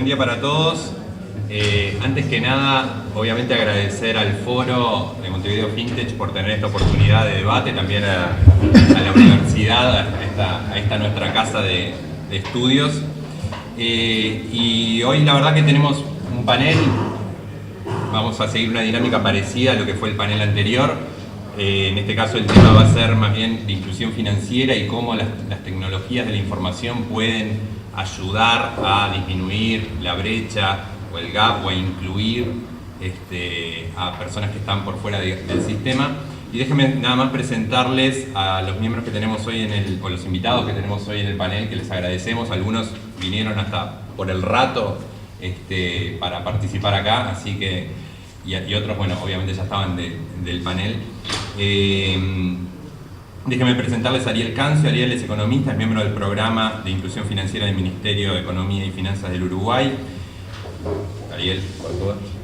día para todos. Antes que nada, obviamente agradecer al foro de Montevideo FinTech por tener esta oportunidad de debate, también a la universidad, a esta nuestra casa de estudios. Y hoy la verdad que tenemos un panel, vamos a seguir una dinámica parecida a lo que fue el panel anterior. En este caso el tema va a ser más bien de inclusión financiera y cómo las tecnologías de la información pueden ayudar a disminuir la brecha o el gap o a incluir a personas que están por fuera del sistema. Y déjenme nada más presentarles a los miembros que tenemos hoy o los invitados que tenemos hoy en el panel, que les agradecemos. Algunos vinieron hasta por el rato para participar acá, así que, y otros, bueno, obviamente ya estaban del panel. Déjenme presentarles a Ariel Cancio. Ariel es economista, es miembro del programa de inclusión financiera del Ministerio de Economía y Finanzas del Uruguay. Ariel,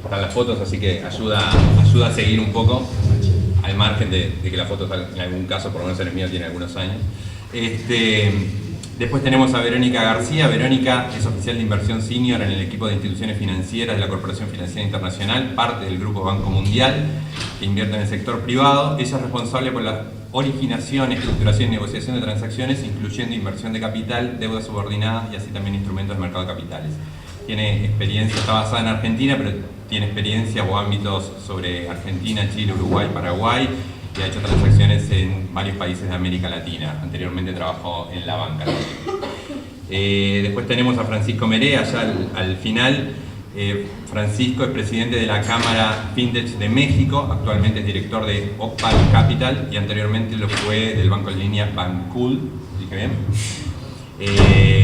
están las fotos, así que ayuda a seguir un poco, al margen de que la foto en algún caso, por lo menos en el mío, tiene algunos años. Después tenemos a Verónica García. Verónica es oficial de inversión senior en el equipo de instituciones financieras de la Corporación Financiera Internacional, parte del Grupo Banco Mundial, que invierte en el sector privado. Ella es responsable por la originación, estructuración y negociación de transacciones, incluyendo inversión de capital, deuda subordinada y así también instrumentos del mercado de capitales. Tiene experiencia, está basada en Argentina, pero tiene experiencia o ámbitos sobre Argentina, Chile, Uruguay, Paraguay, y ha hecho transacciones en varios países de América Latina. Anteriormente trabajó en la banca. Después tenemos a Francisco Meré, allá al final. Francisco es presidente de la Cámara FinTech de México, actualmente es director de Opal Capital y anteriormente lo fue del banco en línea Bancool. ¿Dije bien?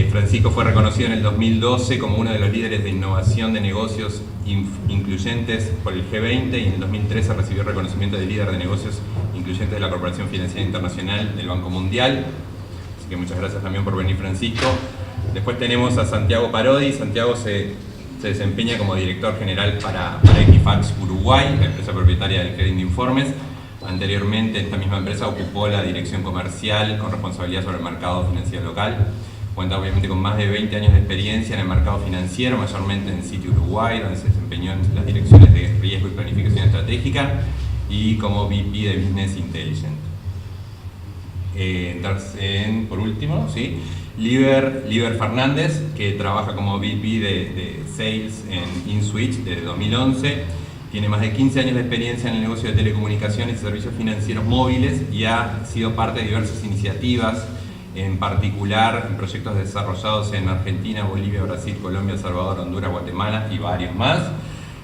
Francisco fue reconocido en el 2012 como uno de los líderes de innovación de negocios incluyentes por el G20 y en el 2013 recibió reconocimiento de líder de negocios incluyentes de la Corporación Financiera Internacional del Banco Mundial. Así que muchas gracias también por venir, Francisco. Después tenemos a Santiago Parodi. Santiago se desempeña como director general para Equifax Uruguay, la empresa propietaria del Crédito de Informes. Anteriormente, esta misma empresa ocupó la dirección comercial con responsabilidad sobre el mercado financiero local. Cuenta obviamente con más de 20 años de experiencia en el mercado financiero, mayormente en Citi Uruguay, donde se desempeñó en las direcciones de riesgo y planificación estratégica y como VP de Business Intelligence. Por último, ¿sí? Liber Fernández, que trabaja como VP de Sales en InSwitch desde 2011. Tiene más de 15 años de experiencia en el negocio de telecomunicaciones y servicios financieros móviles y ha sido parte de diversas iniciativas, en particular en proyectos desarrollados en Argentina, Bolivia, Brasil, Colombia, El Salvador, Honduras, Guatemala y varios más.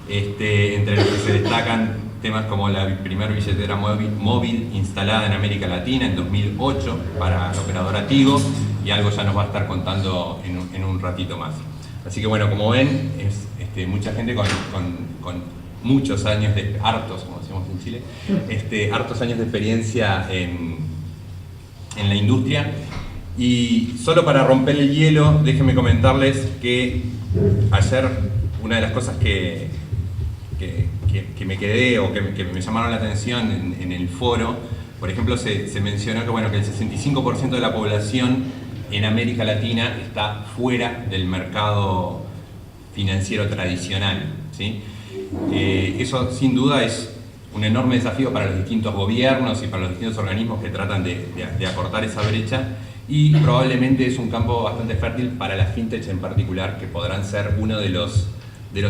Entre los que se destacan temas como la primera billetera móvil instalada en América Latina en 2008 para la operadora Tigo, y algo ya nos va a estar contando en un ratito más. Así que bueno, como ven, es mucha gente con muchos años hartos, como decimos en Chile, hartos años de experiencia en la industria. Y solo para romper el hielo, déjenme comentarles que ayer una de las cosas que me quedé o que me llamaron la atención en el foro, por ejemplo, se mencionó que el 65% de la población en América Latina está fuera del mercado financiero tradicional, ¿sí? Eso sin duda es un enorme desafío para los distintos gobiernos y para los distintos organismos que tratan de acortar esa brecha, y probablemente es un campo bastante fértil para las fintech en particular, que podrán ser uno de los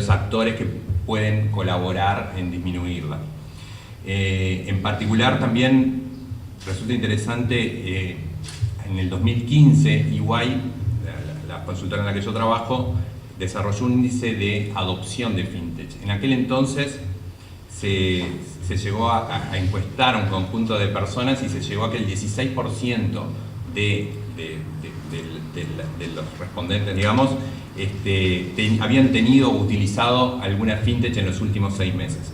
actores que pueden colaborar en disminuirla. En particular también resulta interesante, en el 2015 EY, la consultora en la que yo trabajo, desarrolló un índice de adopción de fintech. En aquel entonces se llegó a encuestar a un conjunto de personas y se llegó a que el 16% de los respondentes, digamos, habían tenido o utilizado alguna fintech en los últimos 6 meses.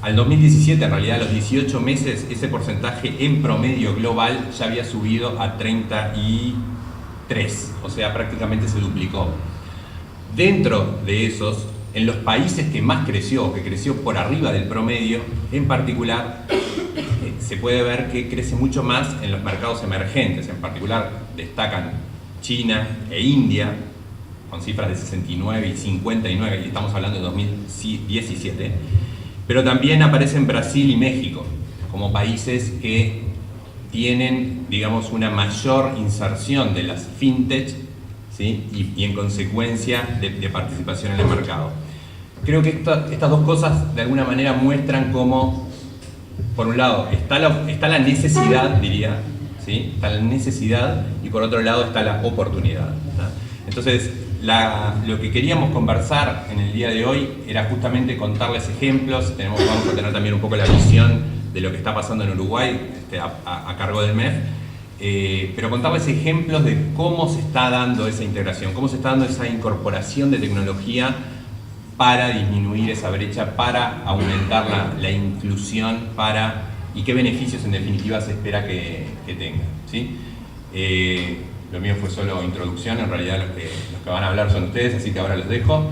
Al 2017, en realidad a los 18 meses, ese porcentaje en promedio global ya había subido a 33, o sea, prácticamente se duplicó. Dentro de esos, en los países que más creció, que creció por arriba del promedio, en particular, se puede ver que crece mucho más en los mercados emergentes. En particular, destacan China e India, con cifras de 69 y 59, y estamos hablando de 2017, pero también aparecen Brasil y México como países que tienen, digamos, una mayor inserción de las fintech, ¿sí? y en consecuencia de participación en el mercado. Creo que estas dos cosas de alguna manera muestran cómo, por un lado, está la necesidad, diría, ¿sí? Está la necesidad, y por otro lado está la oportunidad, ¿no? Entonces, lo que queríamos conversar en el día de hoy era justamente contarles ejemplos. Vamos a tener también un poco la visión de lo que está pasando en Uruguay a cargo del MEF, pero contarles ejemplos de cómo se está dando esa integración, cómo se está dando esa incorporación de tecnología para disminuir esa brecha, para aumentar la inclusión, y qué beneficios en definitiva se espera que tenga, ¿sí? Lo mío fue solo introducción, en realidad los que van a hablar son ustedes, así que ahora los dejo.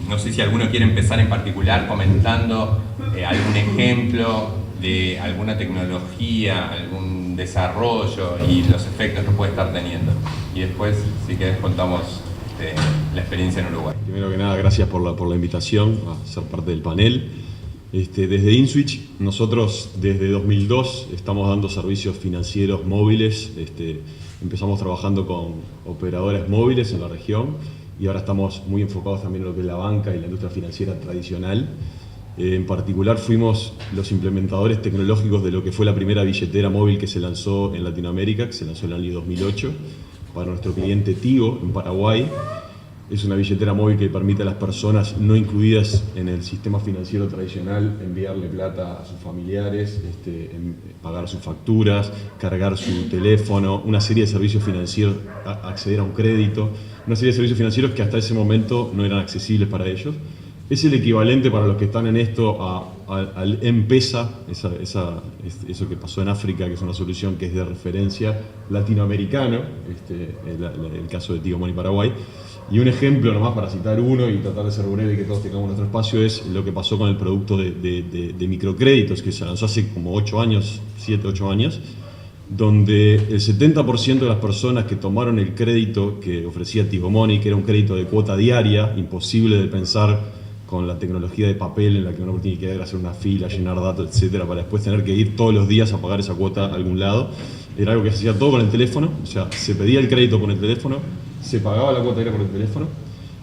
No sé si alguno quiere empezar en particular comentando algún ejemplo de alguna tecnología, algún desarrollo y los efectos que puede estar teniendo. Y después, si querés, contamos la experiencia en Uruguay. Primero que nada, gracias por la invitación a ser parte del panel. Desde InSwitch, nosotros desde 2002 estamos dando servicios financieros móviles. Empezamos trabajando con operadores móviles en la región y ahora estamos muy enfocados también en lo que es la banca y la industria financiera tradicional. En particular fuimos los implementadores tecnológicos de lo que fue la primera billetera móvil que se lanzó en Latinoamérica, que se lanzó en el año 2008, para nuestro cliente Tigo en Paraguay. Es una billetera móvil que permite a las personas no incluidas en el sistema financiero tradicional enviarle plata a sus familiares, pagar sus facturas, cargar su teléfono, una serie de servicios financieros, acceder a un crédito, una serie de servicios financieros que hasta ese momento no eran accesibles para ellos. Es el equivalente para los que están en esto al M-Pesa, eso que pasó en África, que es una solución que es de referencia latinoamericano, el caso de Tigo Money Paraguay. Y un ejemplo nomás para citar uno y tratar de ser breve y que todos tengamos nuestro espacio es lo que pasó con el producto de microcréditos que se lanzó hace como 8 años, 7, 8 años, donde el 70% de las personas que tomaron el crédito que ofrecía Tigo Money, que era un crédito de cuota diaria, imposible de pensar con la tecnología de papel en la que uno tiene que ir a hacer una fila, llenar datos, etcétera, para después tener que ir todos los días a pagar esa cuota a algún lado. Era algo que se hacía todo con el teléfono, o sea, se pedía el crédito con el teléfono, se pagaba la cuota diaria por el teléfono.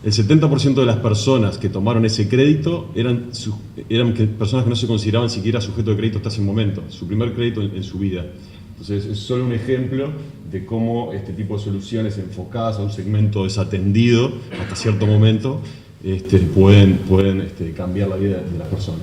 El 70% de las personas que tomaron ese crédito eran personas que no se consideraban siquiera sujetos de crédito hasta ese momento, su primer crédito en su vida. Entonces es solo un ejemplo de cómo este tipo de soluciones enfocadas a un segmento desatendido hasta cierto momento pueden cambiar la vida de las personas.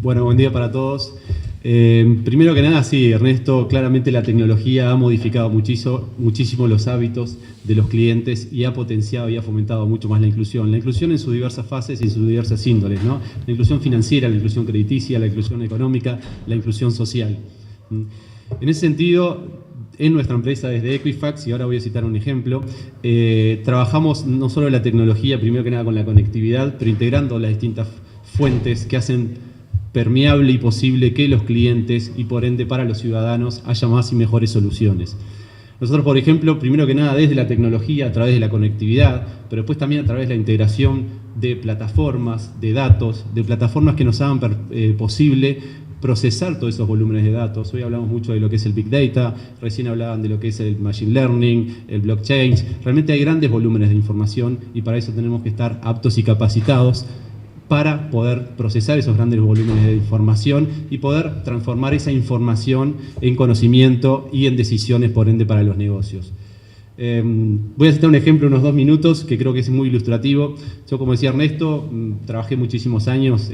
Bueno, buen día para todos. Primero que nada, sí, Ernesto, claramente la tecnología ha modificado muchísimo los hábitos de los clientes y ha potenciado y ha fomentado mucho más la inclusión. La inclusión en sus diversas fases y en sus diversas índoles, ¿no? La inclusión financiera, la inclusión crediticia, la inclusión económica, la inclusión social. En ese sentido, en nuestra empresa desde Equifax, y ahora voy a citar un ejemplo, trabajamos no solo la tecnología, primero que nada con la conectividad, pero integrando las distintas fuentes que hacen permeable y posible que los clientes y por ende para los ciudadanos haya más y mejores soluciones. Nosotros, por ejemplo, primero que nada desde la tecnología, a través de la conectividad, pero después también a través de la integración de plataformas, de datos, de plataformas que nos hagan posible procesar todos esos volúmenes de datos. Hoy hablamos mucho de lo que es el Big Data, recién hablaban de lo que es el Machine Learning, el Blockchain. Realmente hay grandes volúmenes de información y para eso tenemos que estar aptos y capacitados para poder procesar esos grandes volúmenes de información y poder transformar esa información en conocimiento y en decisiones, por ende, para los negocios. Voy a citar un ejemplo, unos 2 minutos, que creo que es muy ilustrativo. Yo, como decía Ernesto, trabajé muchísimos años,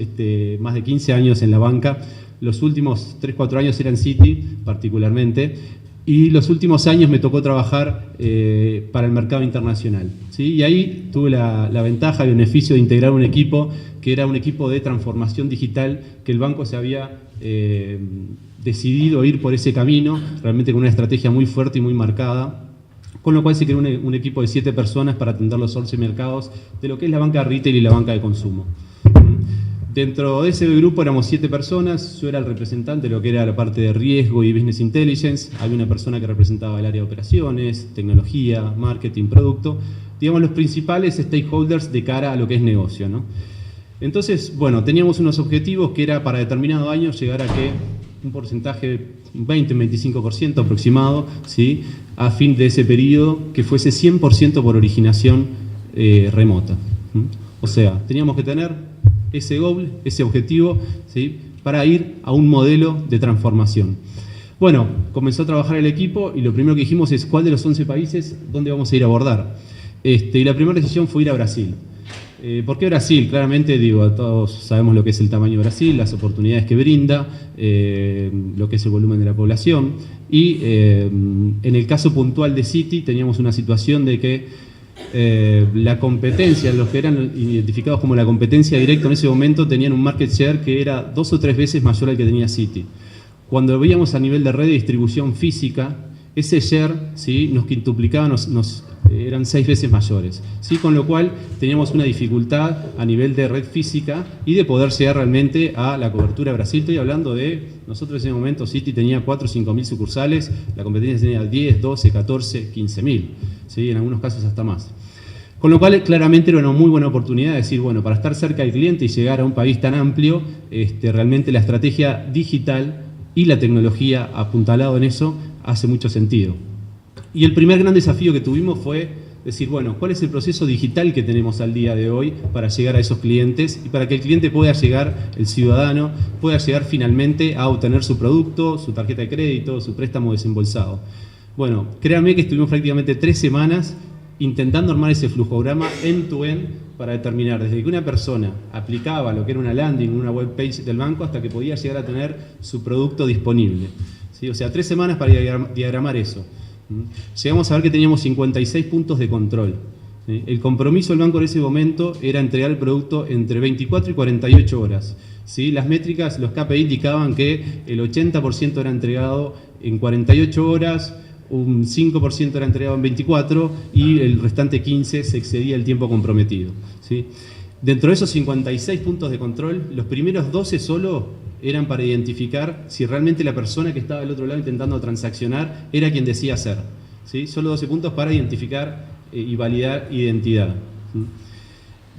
más de 15 años en la banca. Los últimos 3-4 años eran Citi, particularmente. Y los últimos años me tocó trabajar para el mercado internacional, ¿sí? Y ahí tuve la ventaja y beneficio de integrar un equipo que era un equipo de transformación digital, que el banco se había decidido ir por ese camino, realmente con una estrategia muy fuerte y muy marcada, con lo cual se creó un equipo de 7 personas para atender los 11 mercados de lo que es la banca retail y la banca de consumo. Dentro de ese grupo éramos 7 personas, yo era el representante de lo que era la parte de riesgo y business intelligence, había una persona que representaba el área de operaciones, tecnología, marketing, producto, digamos los principales stakeholders de cara a lo que es negocio, ¿no? Entonces, bueno, teníamos unos objetivos que era para determinado año llegar a que un porcentaje, un 20-25% aproximado, ¿sí?, a fin de ese periodo, que fuese 100% por originación remota. O sea, teníamos que tener ese goal, ese objetivo, ¿sí?, para ir a un modelo de transformación. Bueno, comenzó a trabajar el equipo y lo primero que dijimos es cuál de los 11 países, dónde vamos a ir a abordar. Y la primera decisión fue ir a Brasil. ¿Por qué Brasil? Claramente, digo, todos sabemos lo que es el tamaño de Brasil, las oportunidades que brinda, lo que es el volumen de la población. Y en el caso puntual de Citi teníamos una situación de que la competencia, los que eran identificados como la competencia directa en ese momento, tenían un market share que era 2 o 3 veces mayor al que tenía Citi. Cuando lo veíamos a nivel de red de distribución física, ese share, ¿sí?, nos quintuplicaba, eran 6 veces mayores, ¿sí?, con lo cual teníamos una dificultad a nivel de red física y de poder llegar realmente a la cobertura de Brasil. Estoy hablando de, nosotros en ese momento Citi tenía 4 o 5 mil sucursales, la competencia tenía 10, 12, 14, 15 mil, ¿sí?, en algunos casos hasta más. Con lo cual, claramente era una muy buena oportunidad de decir, bueno, para estar cerca del cliente y llegar a un país tan amplio, realmente la estrategia digital y la tecnología apuntalado en eso hace mucho sentido. Y el primer gran desafío que tuvimos fue decir, bueno, ¿cuál es el proceso digital que tenemos al día de hoy para llegar a esos clientes y para que el cliente pueda llegar, el ciudadano, pueda llegar finalmente a obtener su producto, su tarjeta de crédito, su préstamo desembolsado? Bueno, créanme que estuvimos prácticamente 3 semanas intentando armar ese flujograma end-to-end para determinar desde que una persona aplicaba lo que era una landing, una web page del banco, hasta que podía llegar a tener su producto disponible, ¿sí? O sea, 3 semanas para diagramar eso. Llegamos a ver que teníamos 56 puntos de control, ¿sí? El compromiso del banco en ese momento era entregar el producto entre 24 y 48 horas. ¿Sí? Las métricas, los KPI indicaban que el 80% era entregado en 48 horas, un 5% era entregado en 24 y el restante 15 se excedía el tiempo comprometido, ¿sí? Dentro de esos 56 puntos de control, los primeros 12 solo eran para identificar si realmente la persona que estaba del otro lado intentando transaccionar era quien decía ser, ¿sí? Solo 12 puntos para identificar y validar identidad.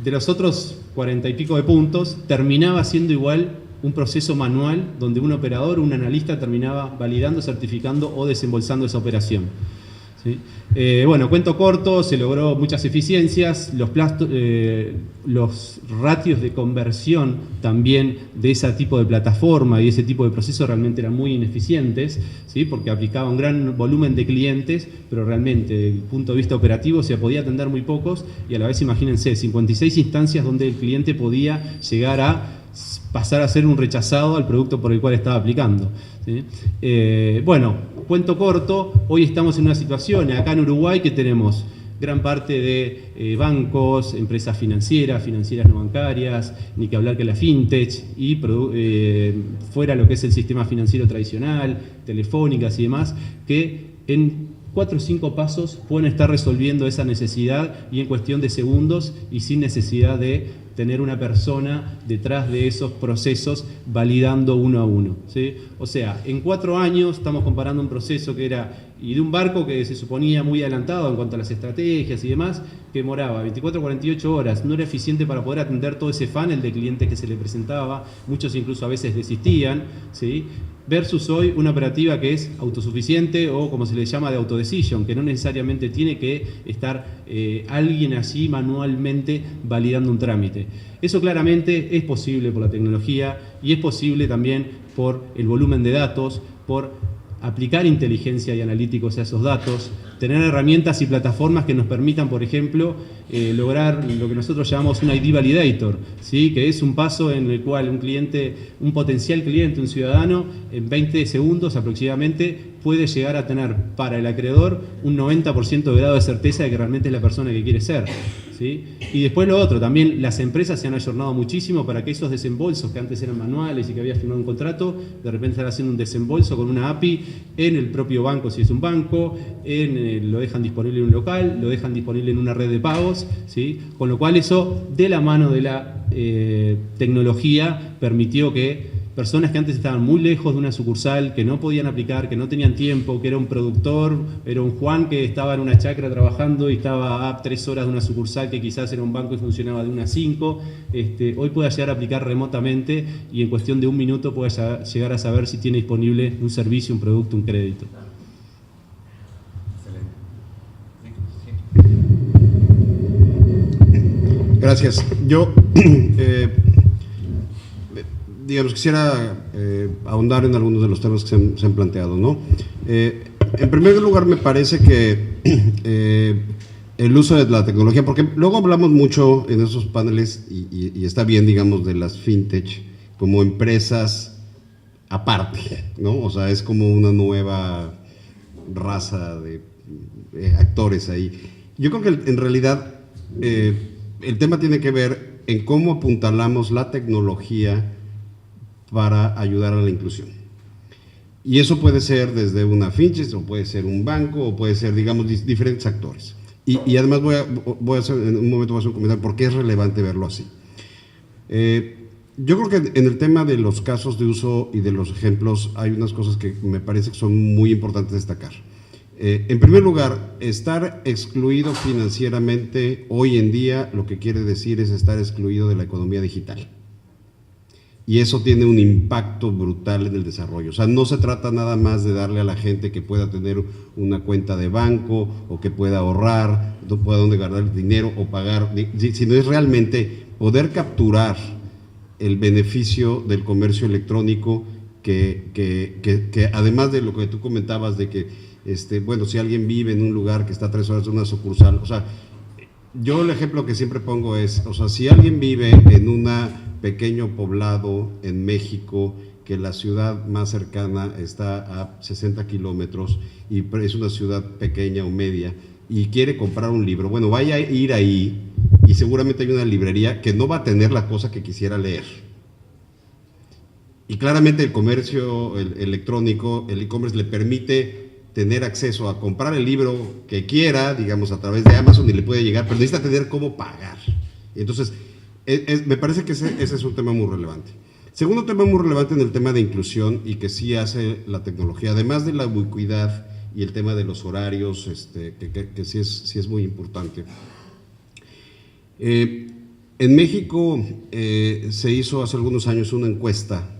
De los otros 40 y pico de puntos, terminaba siendo igual un proceso manual donde un operador, un analista terminaba validando, certificando o desembolsando esa operación, ¿sí? Bueno, cuento corto, se logró muchas eficiencias, los ratios de conversión también de ese tipo de plataforma y ese tipo de proceso realmente eran muy ineficientes, ¿sí? Porque aplicaba un gran volumen de clientes, pero realmente desde el punto de vista operativo se podía atender muy pocos y a la vez, imagínense, 56 instancias donde el cliente podía llegar a pasar a ser un rechazado al producto por el cual estaba aplicando, ¿sí? Bueno, cuento corto, hoy estamos en una situación acá en Uruguay que tenemos gran parte de bancos, empresas financieras no bancarias, ni que hablar que la fintech, y fuera lo que es el sistema financiero tradicional, telefónicas y demás, que en 4 o 5 pasos pueden estar resolviendo esa necesidad y en cuestión de segundos y sin necesidad de tener una persona detrás de esos procesos validando uno a uno, ¿sí? O sea, en 4 años estamos comparando un proceso que era, y de un barco que se suponía muy adelantado en cuanto a las estrategias y demás, que demoraba 24 o 48 horas, no era eficiente para poder atender todo ese funnel de clientes que se le presentaba, muchos incluso a veces desistían, ¿sí? Versus hoy una operativa que es autosuficiente o como se le llama de autodecision, que no necesariamente tiene que estar alguien allí manualmente validando un trámite. Eso claramente es posible por la tecnología y es posible también por el volumen de datos, por aplicar inteligencia y analíticos a esos datos, tener herramientas y plataformas que nos permitan, por ejemplo, lograr lo que nosotros llamamos un ID Validator, ¿sí? Que es un paso en el cual un cliente, un potencial cliente, un ciudadano, en 20 segundos aproximadamente puede llegar a tener para el acreedor un 90% de grado de certeza de que realmente es la persona que quiere ser, ¿sí? Y después lo otro, también las empresas se han ayornado muchísimo para que esos desembolsos que antes eran manuales y que había firmado un contrato, de repente están haciendo un desembolso con una API en el propio banco, si es un banco, lo dejan disponible en un local, lo dejan disponible en una red de pagos, ¿sí? Con lo cual eso, de la mano de la tecnología, permitió que personas que antes estaban muy lejos de una sucursal, que no podían aplicar, que no tenían tiempo, que era un productor, era un Juan que estaba en una chacra trabajando y estaba a 3 horas de una sucursal que quizás era un banco y funcionaba de 1 a 5, hoy pueda llegar a aplicar remotamente y en cuestión de 1 minuto pueda llegar a saber si tiene disponible un servicio, un producto, un crédito. Gracias. Yo digamos, quisiera ahondar en algunos de los temas que se han planteado, ¿no? En primer lugar, me parece que el uso de la tecnología, porque luego hablamos mucho en esos paneles, y está bien, digamos, de las fintech como empresas aparte, ¿no? O sea, es como una nueva raza de actores ahí. Yo creo que en realidad el tema tiene que ver en cómo apuntalamos la tecnología para ayudar a la inclusión. Y eso puede ser desde una fintech, o puede ser un banco, o puede ser, digamos, diferentes actores. Y además voy a hacer, en un momento voy a hacer un comentario por qué es relevante verlo así. Yo creo que en el tema de los casos de uso y de los ejemplos hay unas cosas que me parece que son muy importantes destacar. En primer lugar, estar excluido financieramente hoy en día lo que quiere decir es estar excluido de la economía digital. Y eso tiene un impacto brutal en el desarrollo. O sea, no se trata nada más de darle a la gente que pueda tener una cuenta de banco o que pueda ahorrar, no pueda dónde guardar el dinero o pagar, sino es realmente poder capturar el beneficio del comercio electrónico que además de lo que tú comentabas de que, bueno, si alguien vive en un lugar que está a 3 horas de una sucursal, o sea, yo el ejemplo que siempre pongo es, o sea, si alguien vive en un pequeño poblado en México, que la ciudad más cercana está a 60 kilómetros y es una ciudad pequeña o media y quiere comprar un libro, bueno, vaya a ir ahí y seguramente hay una librería que no va a tener la cosa que quisiera leer. Y claramente el comercio electrónico, el e-commerce le permite tener acceso a comprar el libro que quiera, digamos, a través de Amazon y le puede llegar, pero necesita tener cómo pagar. Entonces, me parece que ese es un tema muy relevante. Segundo tema muy relevante en el tema de inclusión y que sí hace la tecnología, además de la ubicuidad y el tema de los horarios, que sí es muy importante. En México se hizo hace algunos años una encuesta,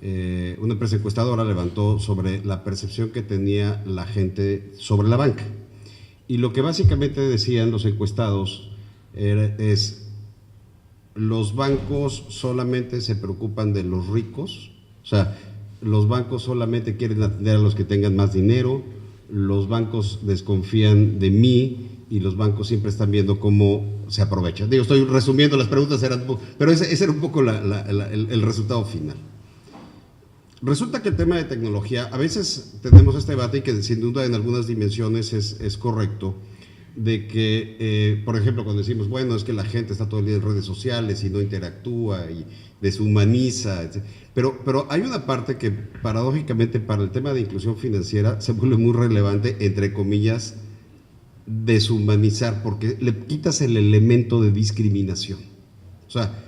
una empresa encuestadora levantó sobre la percepción que tenía la gente sobre la banca. Y lo que básicamente decían los encuestados es: los bancos solamente se preocupan de los ricos, o sea, los bancos solamente quieren atender a los que tengan más dinero, los bancos desconfían de mí y los bancos siempre están viendo cómo se aprovechan. Digo, estoy resumiendo, las preguntas pero ese era un poco el resultado final. Resulta que el tema de tecnología, a veces tenemos este debate y que sin duda en algunas dimensiones es correcto, de que, por ejemplo, cuando decimos, bueno, es que la gente está todo el día en redes sociales y no interactúa y deshumaniza, etc. Pero hay una parte que paradójicamente para el tema de inclusión financiera se vuelve muy relevante, entre comillas, deshumanizar, porque le quitas el elemento de discriminación. O sea,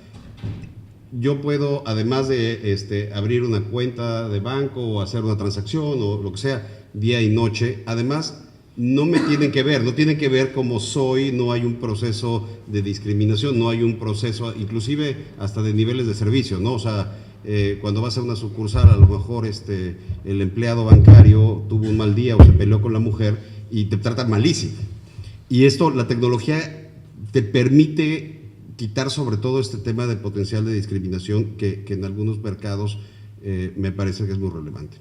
yo puedo, además de abrir una cuenta de banco o hacer una transacción o lo que sea, día y noche, además no me tienen que ver, no tienen que ver cómo soy, no hay un proceso de discriminación, no hay un proceso, inclusive hasta de niveles de servicio, ¿no? O sea, cuando vas a una sucursal, a lo mejor el empleado bancario tuvo un mal día o se peleó con la mujer y te tratan malísimo. Y esto, la tecnología te permite quitar sobre todo este tema de potencial de discriminación que en algunos mercados me parece que es muy relevante.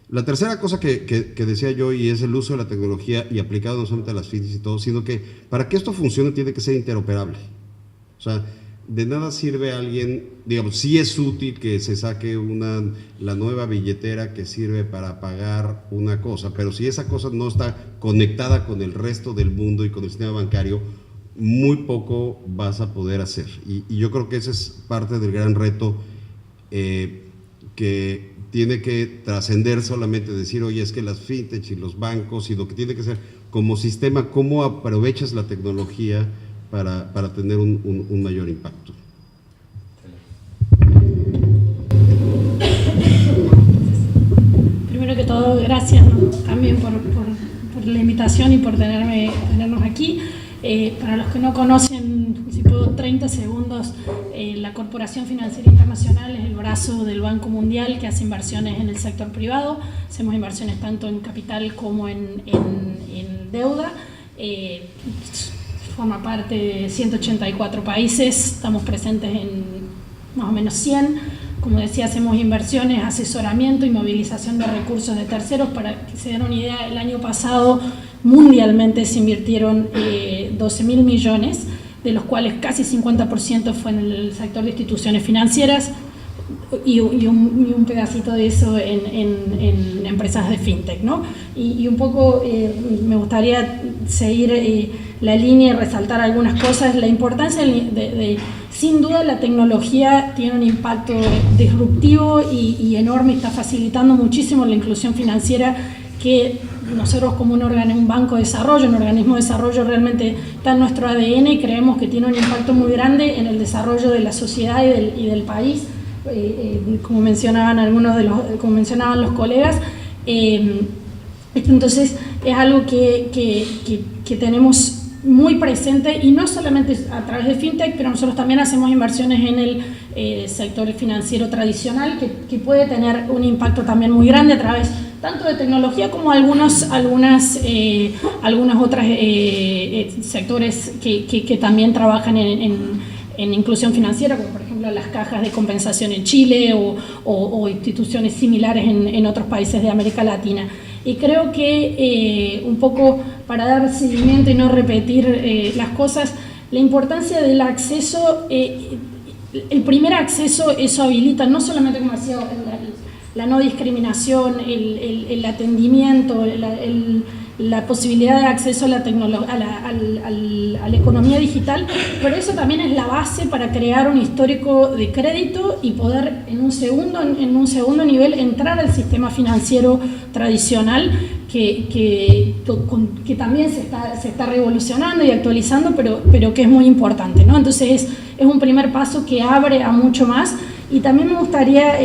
La tercera cosa que decía yo, y es el uso de la tecnología y aplicado no solamente a las fintechs y todo, sino que para que esto funcione tiene que ser interoperable. O sea, de nada sirve a alguien, digamos, sí es útil que se saque la nueva billetera que sirve para pagar una cosa, pero si esa cosa no está conectada con el resto del mundo y con el sistema bancario, muy poco vas a poder hacer. Y yo creo que ese es parte del gran reto que tiene que trascender solamente decir, oye, es que las fintech y los bancos y lo que tiene que ser como sistema, cómo aprovechas la tecnología para tener un mayor impacto. Primero que todo, gracias, ¿no?, también por la invitación y por tenernos aquí. Para los que no conocen, si puedo, 30 segundos, la Corporación Financiera Internacional es el brazo del Banco Mundial que hace inversiones en el sector privado. Hacemos inversiones tanto en capital como en deuda. Forma parte de 184 países, estamos presentes en más o menos 100. Como decía, hacemos inversiones, asesoramiento y movilización de recursos de terceros. Para que se den una idea, el año pasado mundialmente se invirtieron 12.000 millones, de los cuales casi 50% fue en el sector de instituciones financieras y un pedacito de eso en empresas de fintech, ¿no? Y un poco me gustaría seguir la línea y resaltar algunas cosas. La importancia sin duda la tecnología tiene un impacto disruptivo y enorme, está facilitando muchísimo la inclusión financiera, que nosotros como un banco de desarrollo, un organismo de desarrollo, realmente está en nuestro ADN y creemos que tiene un impacto muy grande en el desarrollo de la sociedad y del país. Como mencionaban como mencionaban los colegas, entonces es algo que tenemos muy presente, y no solamente a través de fintech, pero nosotros también hacemos inversiones en el sector financiero tradicional, que puede tener un impacto también muy grande a través tanto de tecnología como algunos otros sectores que también trabajan en inclusión financiera, como por ejemplo las cajas de compensación en Chile o instituciones similares en otros países de América Latina. Y creo que un poco para dar seguimiento y no repetir las cosas, la importancia del acceso, el primer acceso, eso habilita no solamente, como decía, la no discriminación, el atendimiento, la posibilidad de acceso a la economía digital, pero eso también es la base para crear un histórico de crédito y poder en un segundo nivel entrar al sistema financiero tradicional que también se está revolucionando y actualizando, pero que es muy importante, ¿no? Entonces es un primer paso que abre a mucho más. Y también me gustaría,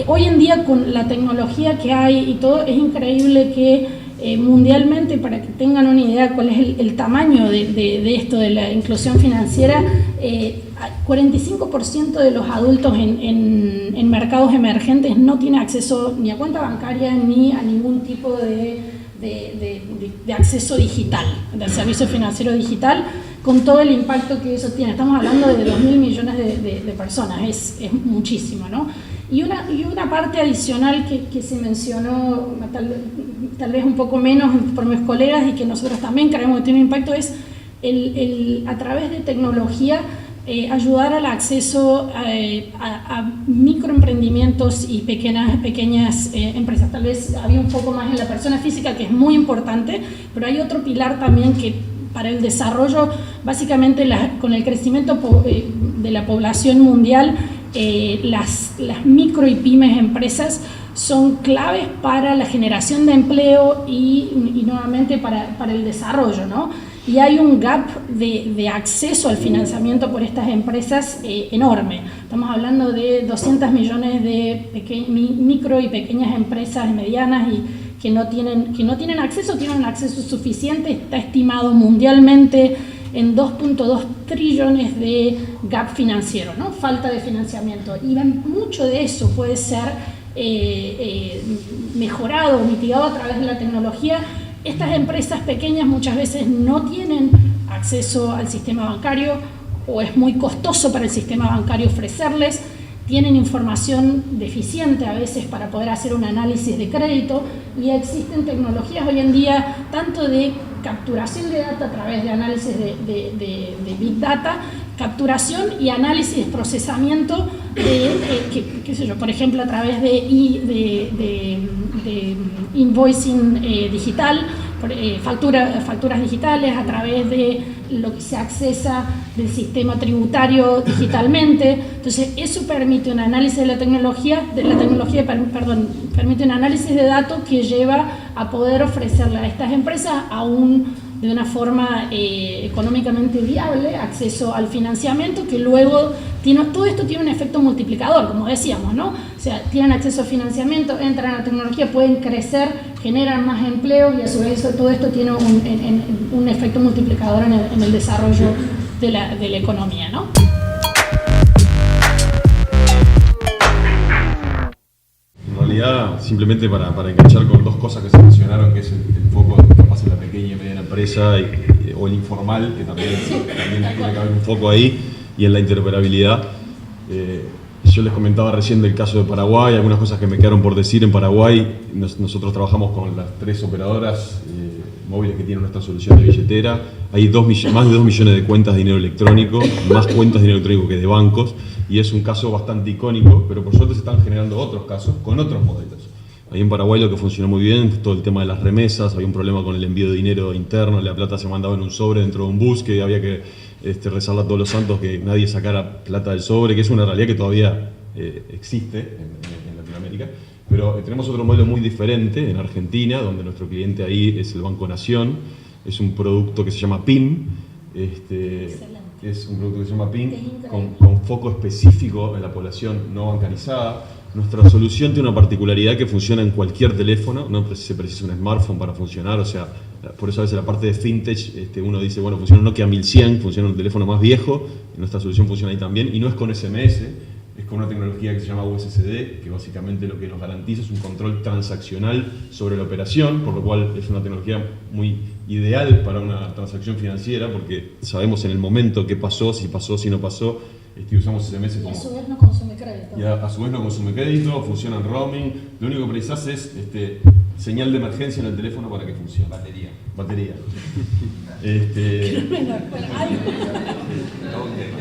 hoy en día con la tecnología que hay y todo, es increíble que mundialmente, para que tengan una idea cuál es el tamaño de esto, de la inclusión financiera, 45% de los adultos en mercados emergentes no tiene acceso ni a cuenta bancaria ni a ningún tipo de acceso digital, del servicio financiero digital, con todo el impacto que eso tiene. Estamos hablando de 2.000 millones de personas, es muchísimo, ¿no? Y una parte adicional que se mencionó tal vez un poco menos por mis colegas y que nosotros también creemos que tiene un impacto, es a través de tecnología ayudar al acceso a microemprendimientos y pequeñas empresas. Tal vez había un poco más en la persona física, que es muy importante, pero hay otro pilar también que para el desarrollo, básicamente con el crecimiento de la población mundial, las micro y pymes empresas son claves para la generación de empleo y nuevamente para el desarrollo, ¿no? Y hay un gap de acceso al financiamiento por estas empresas enorme. Estamos hablando de 200 millones de micro y pequeñas empresas medianas y que no tienen acceso, tienen un acceso suficiente. Está estimado mundialmente en 2.2 trillones de gap financiero, ¿no? Falta de financiamiento. Y mucho de eso puede ser mejorado o mitigado a través de la tecnología. Estas empresas pequeñas muchas veces no tienen acceso al sistema bancario o es muy costoso para el sistema bancario ofrecerles. Tienen información deficiente a veces para poder hacer un análisis de crédito y existen tecnologías hoy en día tanto de capturación de data a través de análisis de Big Data, capturación y análisis, procesamiento de, qué sé yo, por ejemplo, a través de invoicing digital, facturas digitales, a través de lo que se accesa del sistema tributario digitalmente. Entonces, eso permite un análisis de la tecnología, permite un análisis de datos que lleva a poder ofrecerle a estas empresas de una forma económicamente viable acceso al financiamiento, que luego todo esto tiene un efecto multiplicador, como decíamos, ¿no? O sea, tienen acceso al financiamiento, entran a la tecnología, pueden crecer, generan más empleos y a su vez todo esto tiene un efecto multiplicador en el desarrollo de la economía, ¿no? En realidad, simplemente para enganchar con dos cosas que se mencionaron, que es el foco capaz en la pequeña y mediana empresa o el informal, que también tiene que haber un foco ahí, y en la interoperabilidad. Yo les comentaba recién del caso de Paraguay, algunas cosas que me quedaron por decir. En Paraguay nosotros trabajamos con las 3 operadoras móviles que tienen nuestra solución de billetera. Hay más de 2 millones de cuentas de dinero electrónico, más cuentas de dinero electrónico que de bancos, y es un caso bastante icónico, pero por suerte se están generando otros casos con otros modelos. Ahí en Paraguay lo que funcionó muy bien es todo el tema de las remesas. Había un problema con el envío de dinero interno, la plata se mandaba en un sobre dentro de un bus, que había que rezarle a todos los santos que nadie sacara plata del sobre, que es una realidad que todavía existe en Latinoamérica. Pero tenemos otro modelo muy diferente en Argentina, donde nuestro cliente ahí es el Banco Nación. Es un producto que se llama PIM, es un producto que se llama PIM con foco específico en la población no bancarizada. Nuestra solución tiene una particularidad que funciona en cualquier teléfono, no se precisa un smartphone para funcionar, o sea, por eso a veces la parte de fintech, uno dice, bueno, funciona un Nokia 1100, funciona un teléfono más viejo, y nuestra solución funciona ahí también, y no es con SMS, es con una tecnología que se llama USSD, que básicamente lo que nos garantiza es un control transaccional sobre la operación, por lo cual es una tecnología muy ideal para una transacción financiera, porque sabemos en el momento qué pasó, si no pasó, usamos SMS como... Y a su vez no consume crédito. Y a su vez no consume crédito, funciona en roaming. Lo único que precisas es señal de emergencia en el teléfono para que funcione. Batería.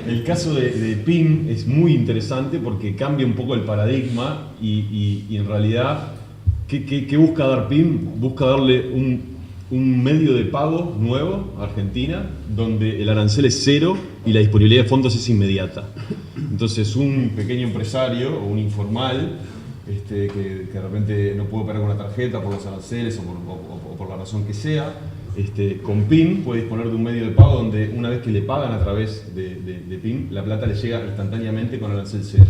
El caso de PIM es muy interesante porque cambia un poco el paradigma y en realidad, ¿qué busca dar PIM? Busca darle un medio de pago nuevo a Argentina, donde el arancel es cero y la disponibilidad de fondos es inmediata. Entonces, un pequeño empresario o un informal que de repente no puede operar con una tarjeta por los aranceles o por la razón que sea, con PIM puede disponer de un medio de pago donde una vez que le pagan a través de PIM, la plata le llega instantáneamente con arancel cero.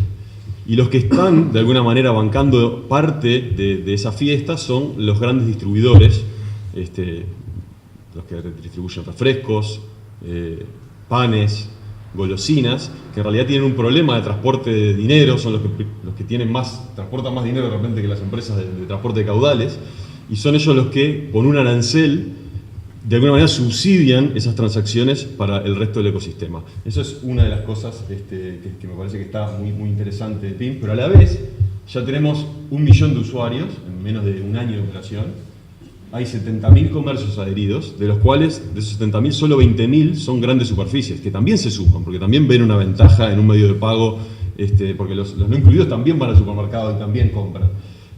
Y los que están de alguna manera bancando parte de esa fiesta son los grandes distribuidores, los que distribuyen refrescos, panes, golosinas, que en realidad tienen un problema de transporte de dinero, son los que transportan más dinero de repente que las empresas de transporte de caudales, y son ellos los que, con un arancel, de alguna manera subsidian esas transacciones para el resto del ecosistema. Eso es una de las cosas que me parece que está muy, muy interesante de PIM, pero a la vez ya tenemos 1 millón de usuarios en menos de un año de operación. Hay 70.000 comercios adheridos, de los cuales, de esos 70.000, solo 20.000 son grandes superficies, que también se suman, porque también ven una ventaja en un medio de pago, porque los no incluidos también van al supermercado y también compran.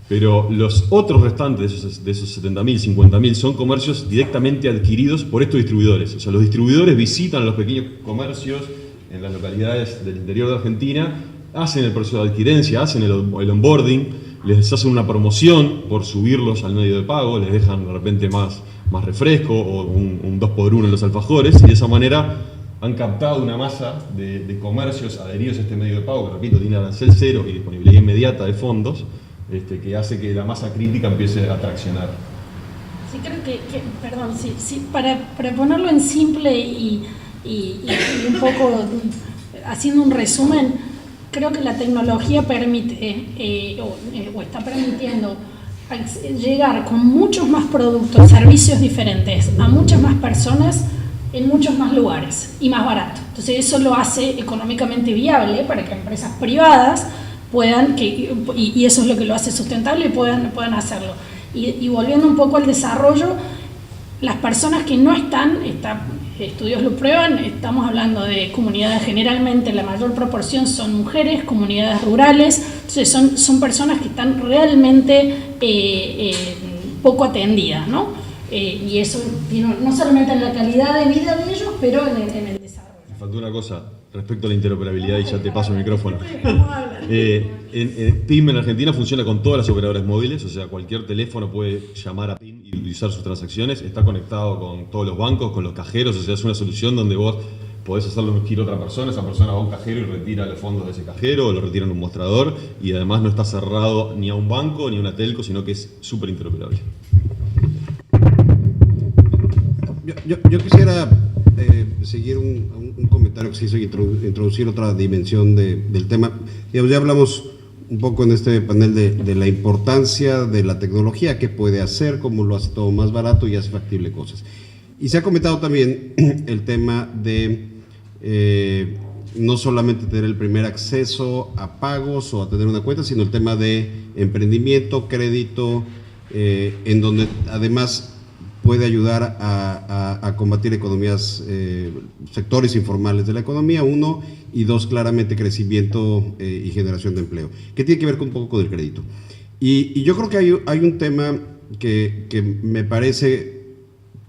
Pero los otros restantes de esos 70.000, 50.000, son comercios directamente adquiridos por estos distribuidores. O sea, los distribuidores visitan los pequeños comercios en las localidades del interior de Argentina, hacen el proceso de adquirencia, hacen el onboarding, les hacen una promoción por subirlos al medio de pago, les dejan de repente más refresco o un 2x1 en los alfajores, y de esa manera han captado una masa de comercios adheridos a este medio de pago, que repito, tiene arancel cero y disponibilidad inmediata de fondos, que hace que la masa crítica empiece a traccionar. Sí, creo para ponerlo en simple y un poco haciendo un resumen, creo que la tecnología permite o está permitiendo llegar con muchos más productos, servicios diferentes a muchas más personas en muchos más lugares y más barato. Entonces eso lo hace económicamente viable para que empresas privadas puedan, y eso es lo que lo hace sustentable, y puedan hacerlo. Y volviendo un poco al desarrollo, Las personas que no están, estudios lo prueban, estamos hablando de comunidades, generalmente la mayor proporción son mujeres, comunidades rurales, entonces son personas que están realmente poco atendidas, ¿no? Y eso no solamente en la calidad de vida de ellos, pero en el desarrollo. Me faltó una cosa respecto a la interoperabilidad y ya te paso el micrófono. PIM en Argentina funciona con todas las operadoras móviles, o sea, cualquier teléfono puede llamar a PIM y usar sus transacciones. Está conectado con todos los bancos, con los cajeros, o sea, es una solución donde vos podés hacerle un giro a otra persona, esa persona va a un cajero y retira los fondos de ese cajero, o lo retira en un mostrador, y además no está cerrado ni a un banco ni a una telco, sino que es súper interoperable. Yo quisiera seguir un comentario que se hizo y introducir otra dimensión del tema. Digamos, ya hablamos un poco en este panel de la importancia de la tecnología, qué puede hacer, cómo lo hace todo más barato y hace factible cosas. Y se ha comentado también el tema de no solamente tener el primer acceso a pagos o a tener una cuenta, sino el tema de emprendimiento, crédito, en donde además puede ayudar a combatir economías, sectores informales de la economía, 1, y 2, claramente crecimiento y generación de empleo, que tiene que ver un poco con el crédito. Y yo creo que hay un tema que me parece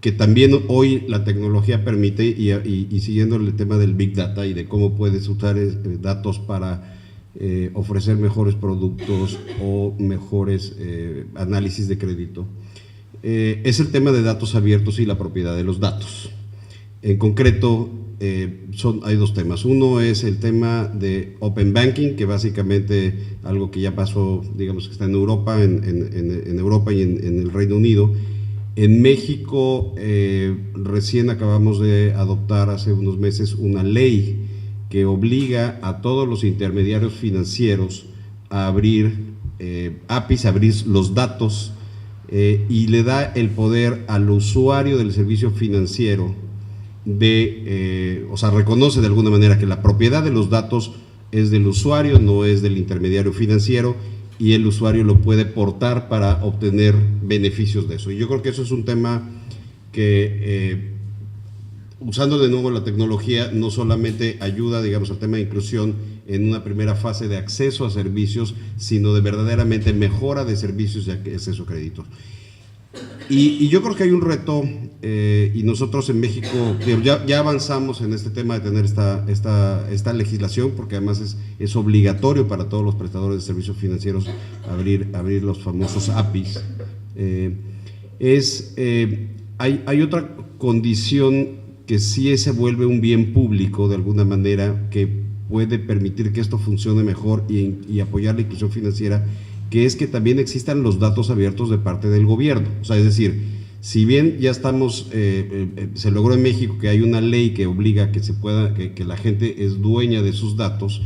que también hoy la tecnología permite, y siguiendo el tema del Big Data y de cómo puedes usar datos para ofrecer mejores productos o mejores análisis de crédito, es el tema de datos abiertos y la propiedad de los datos. En concreto, hay dos temas. Uno es el tema de Open Banking, que básicamente algo que ya pasó, digamos que está en Europa, en Europa y en el Reino Unido. En México, recién acabamos de adoptar hace unos meses una ley que obliga a todos los intermediarios financieros a abrir APIs, a abrir los datos, y le da el poder al usuario del servicio financiero o sea, reconoce de alguna manera que la propiedad de los datos es del usuario, no es del intermediario financiero, y el usuario lo puede portar para obtener beneficios de eso. Y yo creo que eso es un tema que, usando de nuevo la tecnología, no solamente ayuda, digamos, al tema de inclusión en una primera fase de acceso a servicios, sino de verdaderamente mejora de servicios y acceso a créditos. Y yo creo que hay un reto, y nosotros en México ya avanzamos en este tema de tener esta legislación, porque además es obligatorio para todos los prestadores de servicios financieros abrir los famosos APIs. Hay otra condición que sí se vuelve un bien público de alguna manera, que puede permitir que esto funcione mejor y apoyar la inclusión financiera, que es que también existan los datos abiertos de parte del gobierno. O sea, es decir, si bien ya estamos, se logró en México que hay una ley que obliga que la gente es dueña de sus datos,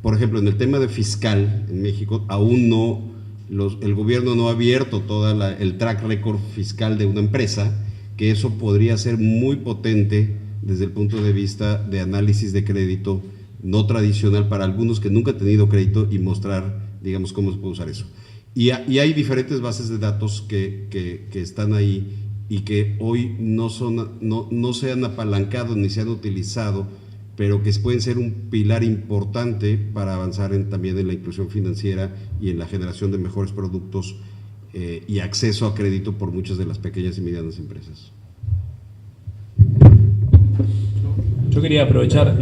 por ejemplo, en el tema de fiscal, en México aún no, el gobierno no ha abierto todo el track record fiscal de una empresa, que eso podría ser muy potente desde el punto de vista de análisis de crédito no tradicional para algunos que nunca han tenido crédito, y mostrar, digamos, cómo se puede usar eso. Y hay diferentes bases de datos que están ahí y que hoy no se han apalancado ni se han utilizado, pero que pueden ser un pilar importante para avanzar también en la inclusión financiera y en la generación de mejores productos y acceso a crédito por muchas de las pequeñas y medianas empresas. Yo quería aprovechar,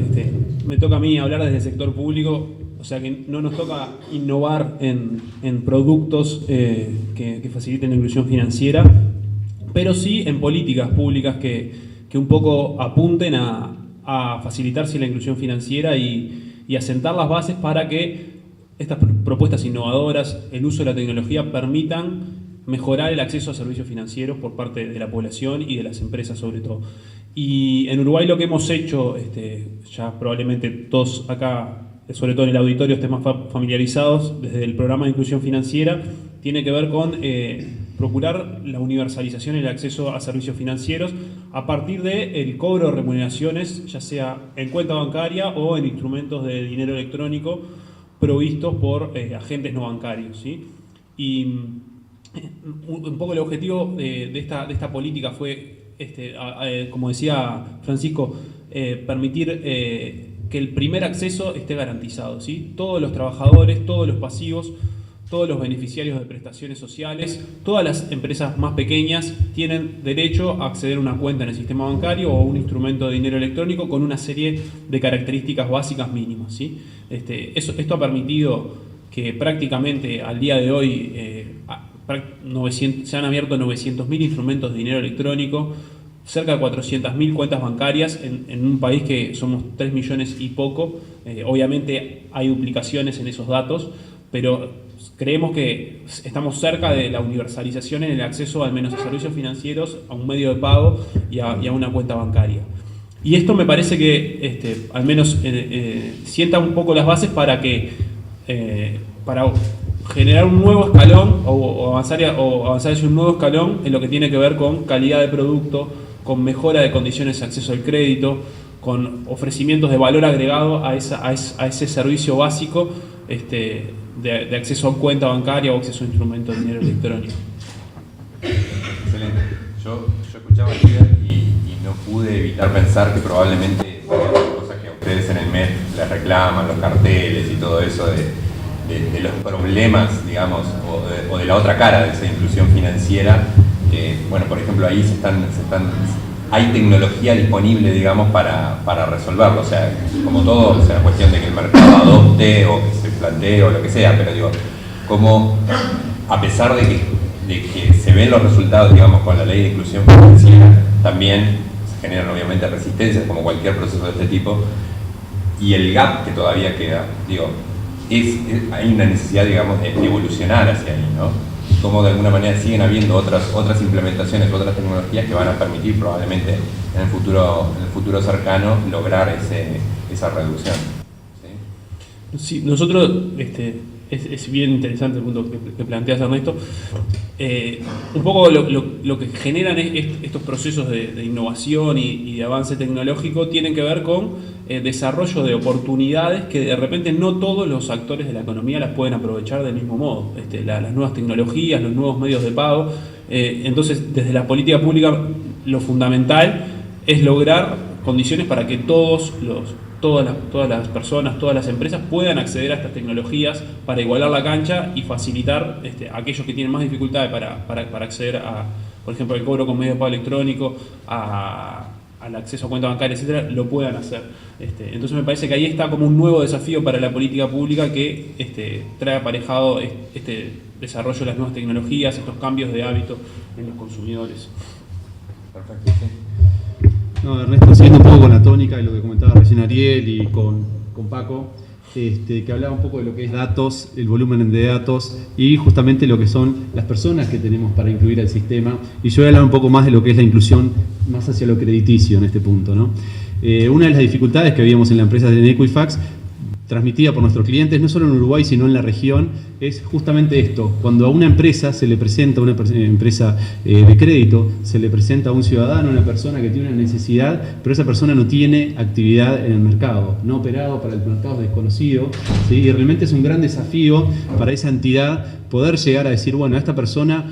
me toca a mí hablar desde el sector público, o sea que no nos toca innovar en productos que faciliten la inclusión financiera, pero sí en políticas públicas que un poco apunten a facilitarse la inclusión financiera y a sentar las bases para que estas propuestas innovadoras, el uso de la tecnología, permitan mejorar el acceso a servicios financieros por parte de la población y de las empresas sobre todo. Y en Uruguay lo que hemos hecho, ya probablemente todos acá, sobre todo en el auditorio, estén más familiarizados desde el programa de inclusión financiera, tiene que ver con procurar la universalización y el acceso a servicios financieros a partir del cobro de remuneraciones, ya sea en cuenta bancaria o en instrumentos de dinero electrónico provistos por agentes no bancarios, ¿sí? Y un poco el objetivo de esta política fue como decía Francisco, permitir que el primer acceso esté garantizado, ¿sí? Todos los trabajadores, todos los pasivos, todos los beneficiarios de prestaciones sociales, todas las empresas más pequeñas tienen derecho a acceder a una cuenta en el sistema bancario o a un instrumento de dinero electrónico con una serie de características básicas mínimas, ¿sí? Esto ha permitido que prácticamente al día de hoy se han abierto 900.000 instrumentos de dinero electrónico, cerca de 400.000 cuentas bancarias en un país que somos 3 millones y poco. Obviamente hay duplicaciones en esos datos, pero creemos que estamos cerca de la universalización en el acceso al menos a servicios financieros, a un medio de pago y a una cuenta bancaria. Y esto me parece que al menos sienta un poco las bases para generar un nuevo escalón o avanzar hacia un nuevo escalón en lo que tiene que ver con calidad de producto, con mejora de condiciones de acceso al crédito, con ofrecimientos de valor agregado a ese servicio básico de acceso a cuenta bancaria o acceso a instrumento de dinero electrónico. Excelente. Yo escuchaba a Líder y no pude evitar pensar que probablemente cosas que a ustedes en el MED les reclaman, los carteles y todo eso de los problemas, digamos, o de la otra cara de esa inclusión financiera. Bueno, por ejemplo, ahí hay tecnología disponible, digamos, para resolverlo. O sea, como todo, o sea, cuestión de que el mercado adopte o que se plantee o lo que sea, pero digo, como a pesar de que se ven los resultados, digamos, con la ley de inclusión financiera, también se generan obviamente resistencias, como cualquier proceso de este tipo, y el gap que todavía queda, digo, hay una necesidad, digamos, de evolucionar hacia ahí, ¿no? Como de alguna manera siguen habiendo otras implementaciones, otras tecnologías que van a permitir probablemente en el futuro cercano lograr esa reducción. ¿Sí? Sí, nosotros, es bien interesante el punto que planteas, Ernesto. Un poco lo que generan estos procesos de innovación y de avance tecnológico tienen que ver con desarrollo de oportunidades que de repente no todos los actores de la economía las pueden aprovechar del mismo modo. Las nuevas tecnologías, los nuevos medios de pago. Entonces, desde la política pública, lo fundamental es lograr condiciones para que todas las personas, todas las empresas puedan acceder a estas tecnologías para igualar la cancha y facilitar a aquellos que tienen más dificultades para acceder a, por ejemplo, el cobro con medio de pago electrónico, al acceso a cuenta bancaria, etcétera, lo puedan hacer. Entonces me parece que ahí está como un nuevo desafío para la política pública que trae aparejado este desarrollo de las nuevas tecnologías, estos cambios de hábito en los consumidores. Perfecto, sí. No, Ernesto, siguiendo un poco con la tónica de lo que comentaba recién Ariel y con Paco, que hablaba un poco de lo que es datos, el volumen de datos y justamente lo que son las personas que tenemos para incluir al sistema. Y yo voy a hablar un poco más de lo que es la inclusión más hacia lo crediticio en este punto, ¿no? Una de las dificultades que veíamos en la empresa de Equifax, transmitida por nuestros clientes, no solo en Uruguay, sino en la región, es justamente esto. Cuando a una empresa se le presenta, una empresa de crédito, se le presenta a un ciudadano, una persona que tiene una necesidad, pero esa persona no tiene actividad en el mercado, no operado para el mercado desconocido, ¿sí? Y realmente es un gran desafío para esa entidad poder llegar a decir, bueno, a esta persona,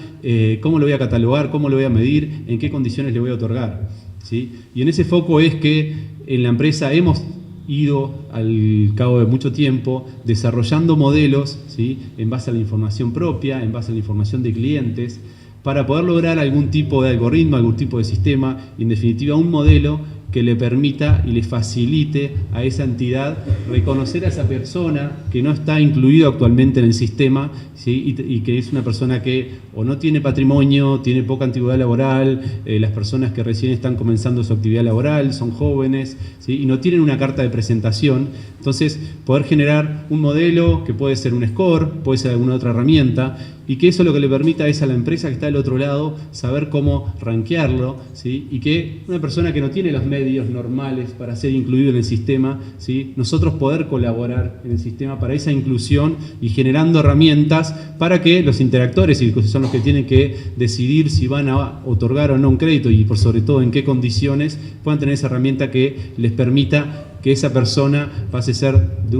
¿cómo lo voy a catalogar? ¿Cómo lo voy a medir? ¿En qué condiciones le voy a otorgar? ¿Sí? Y en ese foco es que en la empresa hemos ido al cabo de mucho tiempo desarrollando modelos, ¿sí? En base a la información propia, en base a la información de clientes, para poder lograr algún tipo de algoritmo, algún tipo de sistema, y en definitiva un modelo que le permita y le facilite a esa entidad reconocer a esa persona que no está incluida actualmente en el sistema, ¿sí? Y que es una persona que o no tiene patrimonio, tiene poca antigüedad laboral, las personas que recién están comenzando su actividad laboral, son jóvenes, ¿sí? Y no tienen una carta de presentación. Entonces, poder generar un modelo que puede ser un score, puede ser alguna otra herramienta, y que eso lo que le permita es a la empresa que está del otro lado saber cómo rankearlo, ¿sí? Y que una persona que no tiene los medios normales para ser incluido en el sistema, ¿sí? Nosotros poder colaborar en el sistema para esa inclusión y generando herramientas para que los interactores, y que son los que tienen que decidir si van a otorgar o no un crédito y por sobre todo en qué condiciones, puedan tener esa herramienta que les permita que esa persona pase a ser de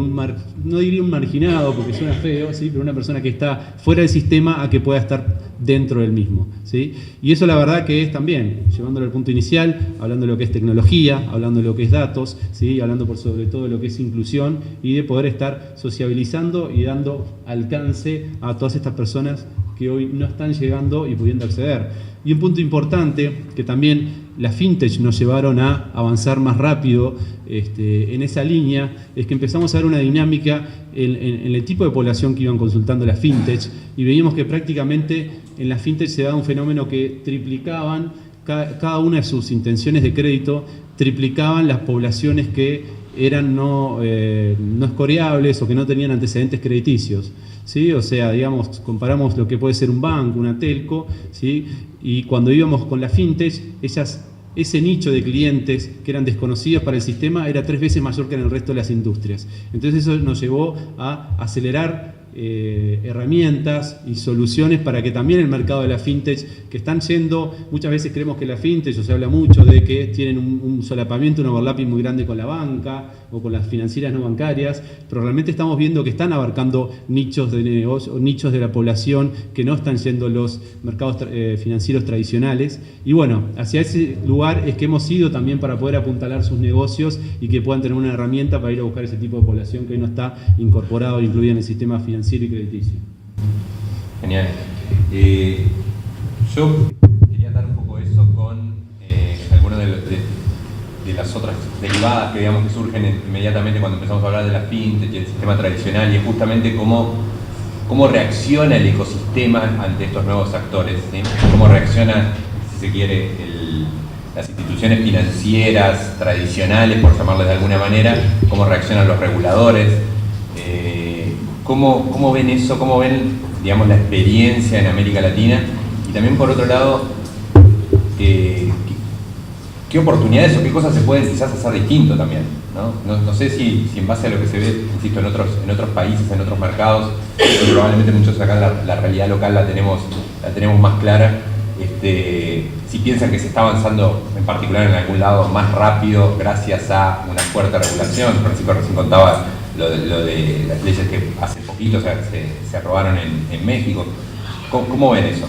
no diría un marginado porque suena feo, ¿sí? Pero una persona que está fuera del sistema a que pueda estar dentro del mismo, ¿sí? Y eso la verdad que es también, llevándolo al punto inicial, hablando de lo que es tecnología, hablando de lo que es datos, ¿sí? Hablando por sobre todo de lo que es inclusión y de poder estar sociabilizando y dando alcance a todas estas personas que hoy no están llegando y pudiendo acceder. Y un punto importante, que también las fintech nos llevaron a avanzar más rápido en esa línea, es que empezamos a ver una dinámica en el tipo de población que iban consultando las fintech, y veíamos que prácticamente en las fintech se daba un fenómeno que triplicaban cada una de sus intenciones de crédito, triplicaban las poblaciones que eran no escoriables o que no tenían antecedentes crediticios. ¿Sí? O sea, digamos, comparamos lo que puede ser un banco, una telco, ¿sí? Y cuando íbamos con la fintech, ese nicho de clientes que eran desconocidos para el sistema era 3 veces mayor que en el resto de las industrias. Entonces eso nos llevó a acelerar herramientas y soluciones para que también el mercado de la fintech, que están yendo, muchas veces creemos que la fintech, o se habla mucho de que tienen un solapamiento, un overlapping muy grande con la banca o con las financieras no bancarias, pero realmente estamos viendo que están abarcando nichos de negocio, nichos de la población que no están yendo los mercados financieros tradicionales. Y bueno, hacia ese lugar es que hemos ido también para poder apuntalar sus negocios y que puedan tener una herramienta para ir a buscar ese tipo de población que hoy no está incorporado o incluida en el sistema financiero y crediticio. Genial. Yo quería dar un poco eso con algunas de las otras derivadas que digamos que surgen inmediatamente cuando empezamos a hablar de la fintech y el sistema tradicional, y es justamente cómo reacciona el ecosistema ante estos nuevos actores, ¿sí? Cómo reacciona, si se quiere, las instituciones financieras tradicionales, por llamarles de alguna manera, cómo reaccionan los reguladores. ¿Cómo ven eso? ¿Cómo ven, digamos, la experiencia en América Latina? Y también, por otro lado, ¿qué oportunidades o qué cosas se pueden quizás hacer distinto también? No sé si en base a lo que se ve, insisto, en otros países, en otros mercados, probablemente muchos acá la realidad local la tenemos más clara. Si piensan que se está avanzando, en particular en algún lado, más rápido gracias a una fuerte regulación. Francisco recién contaba lo de las leyes que hace poquito, o sea, se aprobaron en México. ¿Cómo ven eso?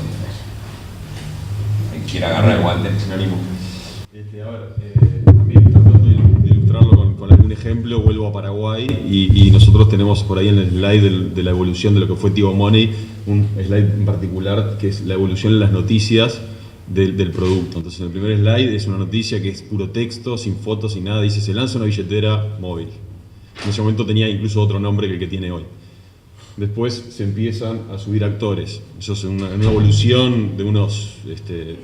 ¿Quiere agarrar el guante? Me animo. A ver, también tratando de ilustrarlo con algún ejemplo, vuelvo a Paraguay y nosotros tenemos por ahí en el slide de la evolución de lo que fue Tigo Money, un slide en particular que es la evolución en las noticias del producto. Entonces, en el primer slide es una noticia que es puro texto, sin fotos, sin nada, dice: se lanza una billetera móvil. En ese momento tenía incluso otro nombre que el que tiene hoy. Después se empiezan a subir actores. Eso es una evolución de unos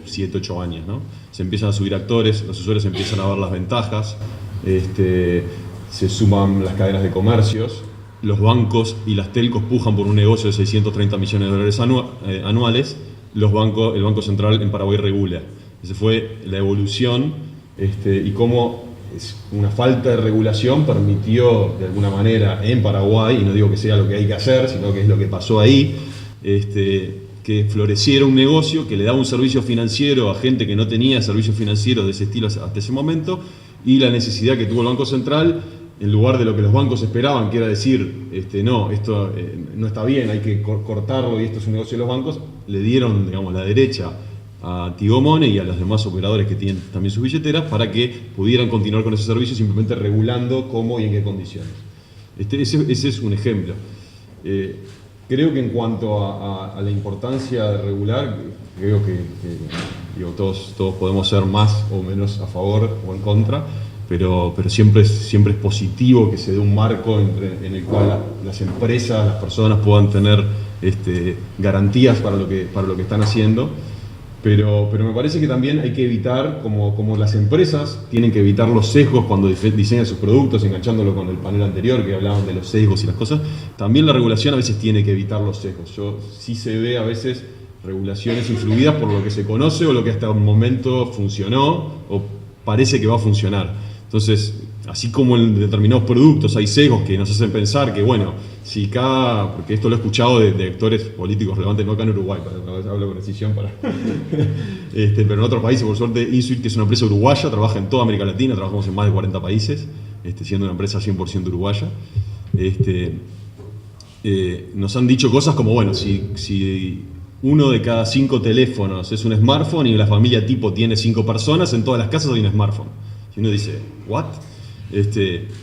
7, 8 años, ¿no? Se empiezan a subir actores, los usuarios empiezan a ver las ventajas, se suman las cadenas de comercios, los bancos y las telcos pujan por un negocio de 630 millones de dólares anuales, el Banco Central en Paraguay regula. Esa fue la evolución y cómo una falta de regulación permitió de alguna manera en Paraguay, y no digo que sea lo que hay que hacer, sino que es lo que pasó ahí, que floreciera un negocio que le daba un servicio financiero a gente que no tenía servicios financieros de ese estilo hasta ese momento, y la necesidad que tuvo el Banco Central, en lugar de lo que los bancos esperaban, que era decir, no, esto no está bien, hay que cortarlo y esto es un negocio de los bancos, le dieron, digamos, la derecha a Tigo Money y a los demás operadores que tienen también sus billeteras para que pudieran continuar con ese servicio, simplemente regulando cómo y en qué condiciones. Ese es un ejemplo. Creo que en cuanto a la importancia de regular, creo que todos podemos ser más o menos a favor o en contra, pero siempre es positivo que se dé un marco en el cual las empresas, las personas puedan tener garantías para lo que están haciendo. Pero me parece que también hay que evitar, como las empresas tienen que evitar los sesgos cuando diseñan sus productos, enganchándolo con el panel anterior que hablaban de los sesgos y las cosas, también la regulación a veces tiene que evitar los sesgos. Sí se ve a veces regulaciones influidas por lo que se conoce o lo que hasta un momento funcionó o parece que va a funcionar. Entonces, así como en determinados productos hay sesgos que nos hacen pensar que, bueno, si porque esto lo he escuchado de actores políticos relevantes, no acá en Uruguay, hablo con precisión pero en otros países, por suerte, InSuite, que es una empresa uruguaya, trabaja en toda América Latina, trabajamos en más de 40 países, siendo una empresa 100% uruguaya. Nos han dicho cosas como, bueno, si 1 de cada 5 teléfonos es un smartphone y la familia tipo tiene 5 personas, en todas las casas hay un smartphone. Y uno dice, ¿what?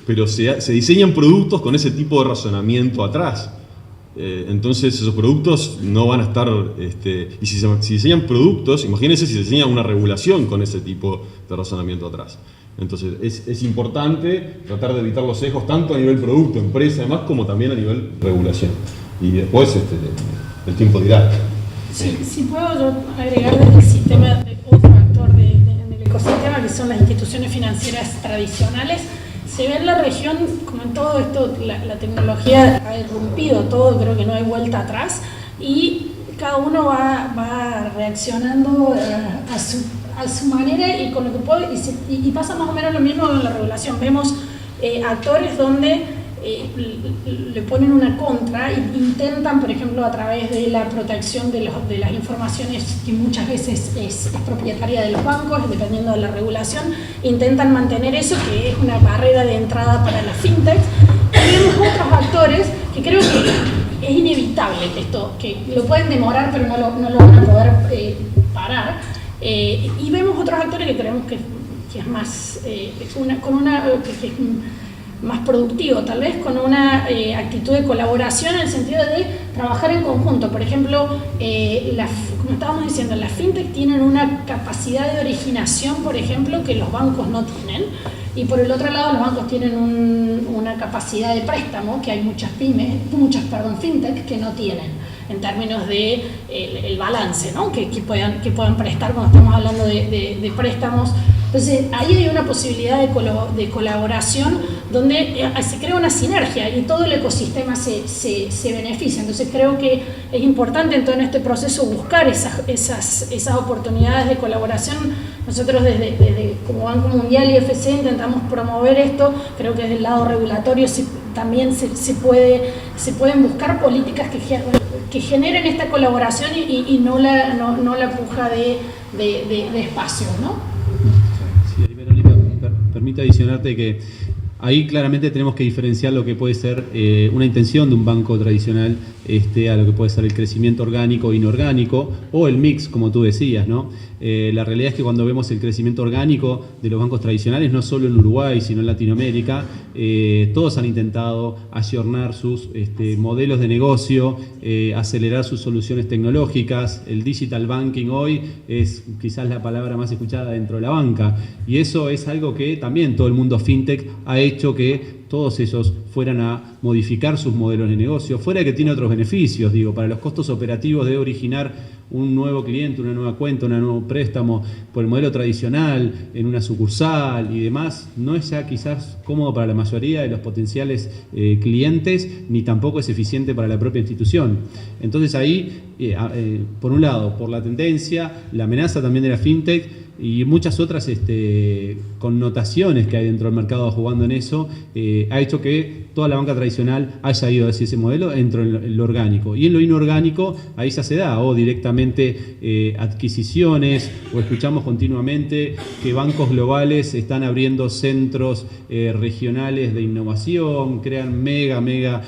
Pero se diseñan productos con ese tipo de razonamiento atrás. Entonces esos productos no van a estar, y si diseñan productos, imagínense si se diseña una regulación con ese tipo de razonamiento atrás. Entonces es importante tratar de evitar los sesgos tanto a nivel producto, empresa, además, como también a nivel regulación. Y después el tiempo dirá. Si puedo yo agregar desde el sistema de otro actor en el ecosistema, que son las instituciones financieras tradicionales. Se ve en la región, como en todo esto, la tecnología ha irrumpido todo, creo que no hay vuelta atrás, y cada uno va reaccionando a su manera y con lo que puede, y pasa más o menos lo mismo en la regulación. Vemos actores donde le ponen una contra e intentan, por ejemplo, a través de la protección de las informaciones que muchas veces es propietaria de los bancos, dependiendo de la regulación, intentan mantener eso, que es una barrera de entrada para las fintechs. Y vemos otros actores que creo que es inevitable esto, que lo pueden demorar pero no lo van a poder parar. Y vemos otros actores que creemos que es más más productivo, tal vez con una actitud de colaboración en el sentido de trabajar en conjunto. Por ejemplo, como estábamos diciendo, las fintech tienen una capacidad de originación, por ejemplo, que los bancos no tienen, y por el otro lado los bancos tienen una capacidad de préstamo que hay muchas fintech que no tienen, en términos de el balance, ¿no? que puedan prestar cuando estamos hablando de préstamos. Entonces ahí hay una posibilidad de colaboración donde se crea una sinergia y todo el ecosistema se beneficia. Entonces creo que es importante en todo este proceso buscar esas oportunidades de colaboración. Nosotros desde como Banco Mundial y FC intentamos promover esto. Creo que desde el lado regulatorio también se pueden buscar políticas que generen esta colaboración y no la puja de espacios, ¿no? Sí, Verónica, permite adicionarte que ahí claramente tenemos que diferenciar lo que puede ser una intención de un banco tradicional a lo que puede ser el crecimiento orgánico e inorgánico, o el mix, como tú decías, ¿no? La realidad es que cuando vemos el crecimiento orgánico de los bancos tradicionales, no solo en Uruguay, sino en Latinoamérica, todos han intentado ayornar sus modelos de negocio, acelerar sus soluciones tecnológicas. El digital banking hoy es quizás la palabra más escuchada dentro de la banca, y eso es algo que también todo el mundo fintech ha hecho que todos ellos fueran a modificar sus modelos de negocio, fuera de que tiene otros beneficios, para los costos operativos de originar un nuevo cliente, una nueva cuenta, un nuevo préstamo por el modelo tradicional, en una sucursal y demás, no es ya quizás cómodo para la mayoría de los potenciales clientes, ni tampoco es eficiente para la propia institución. Entonces ahí, por un lado, por la tendencia, la amenaza también de la fintech, y muchas otras connotaciones que hay dentro del mercado jugando en eso, ha hecho que toda la banca tradicional haya ido hacia ese modelo dentro en lo orgánico. Y en lo inorgánico, ahí ya se da, o directamente adquisiciones, o escuchamos continuamente que bancos globales están abriendo centros regionales de innovación, crean mega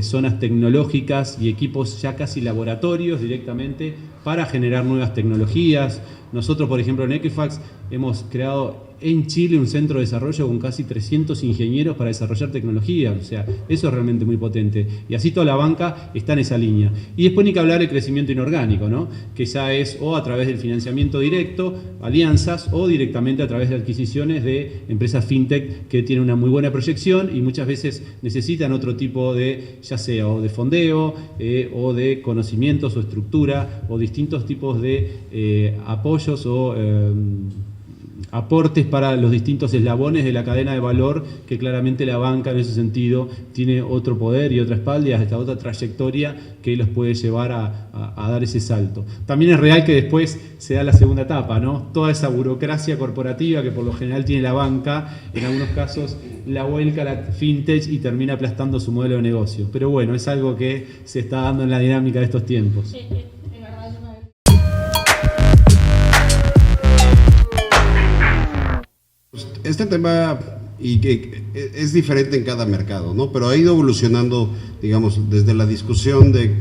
zonas tecnológicas y equipos ya casi laboratorios directamente para generar nuevas tecnologías. Nosotros, por ejemplo, en Equifax hemos creado en Chile un centro de desarrollo con casi 300 ingenieros para desarrollar tecnología. O sea, eso es realmente muy potente. Y así toda la banca está en esa línea. Y después ni que hablar de crecimiento inorgánico, ¿no? Que ya es o a través del financiamiento directo, alianzas, o directamente a través de adquisiciones de empresas fintech que tienen una muy buena proyección y muchas veces necesitan otro tipo de, ya sea o de fondeo, o de conocimientos o estructura, o distintos tipos de apoyos o aportes para los distintos eslabones de la cadena de valor, que claramente la banca en ese sentido tiene otro poder y otra espalda y hasta otra trayectoria que los puede llevar a dar ese salto. También es real que después se da la segunda etapa, ¿no? Toda esa burocracia corporativa que por lo general tiene la banca, en algunos casos la vuelca a la fintech y termina aplastando su modelo de negocio. Pero bueno, es algo que se está dando en la dinámica de estos tiempos. Este tema y que es diferente en cada mercado, ¿no? Pero ha ido evolucionando, digamos, desde la discusión de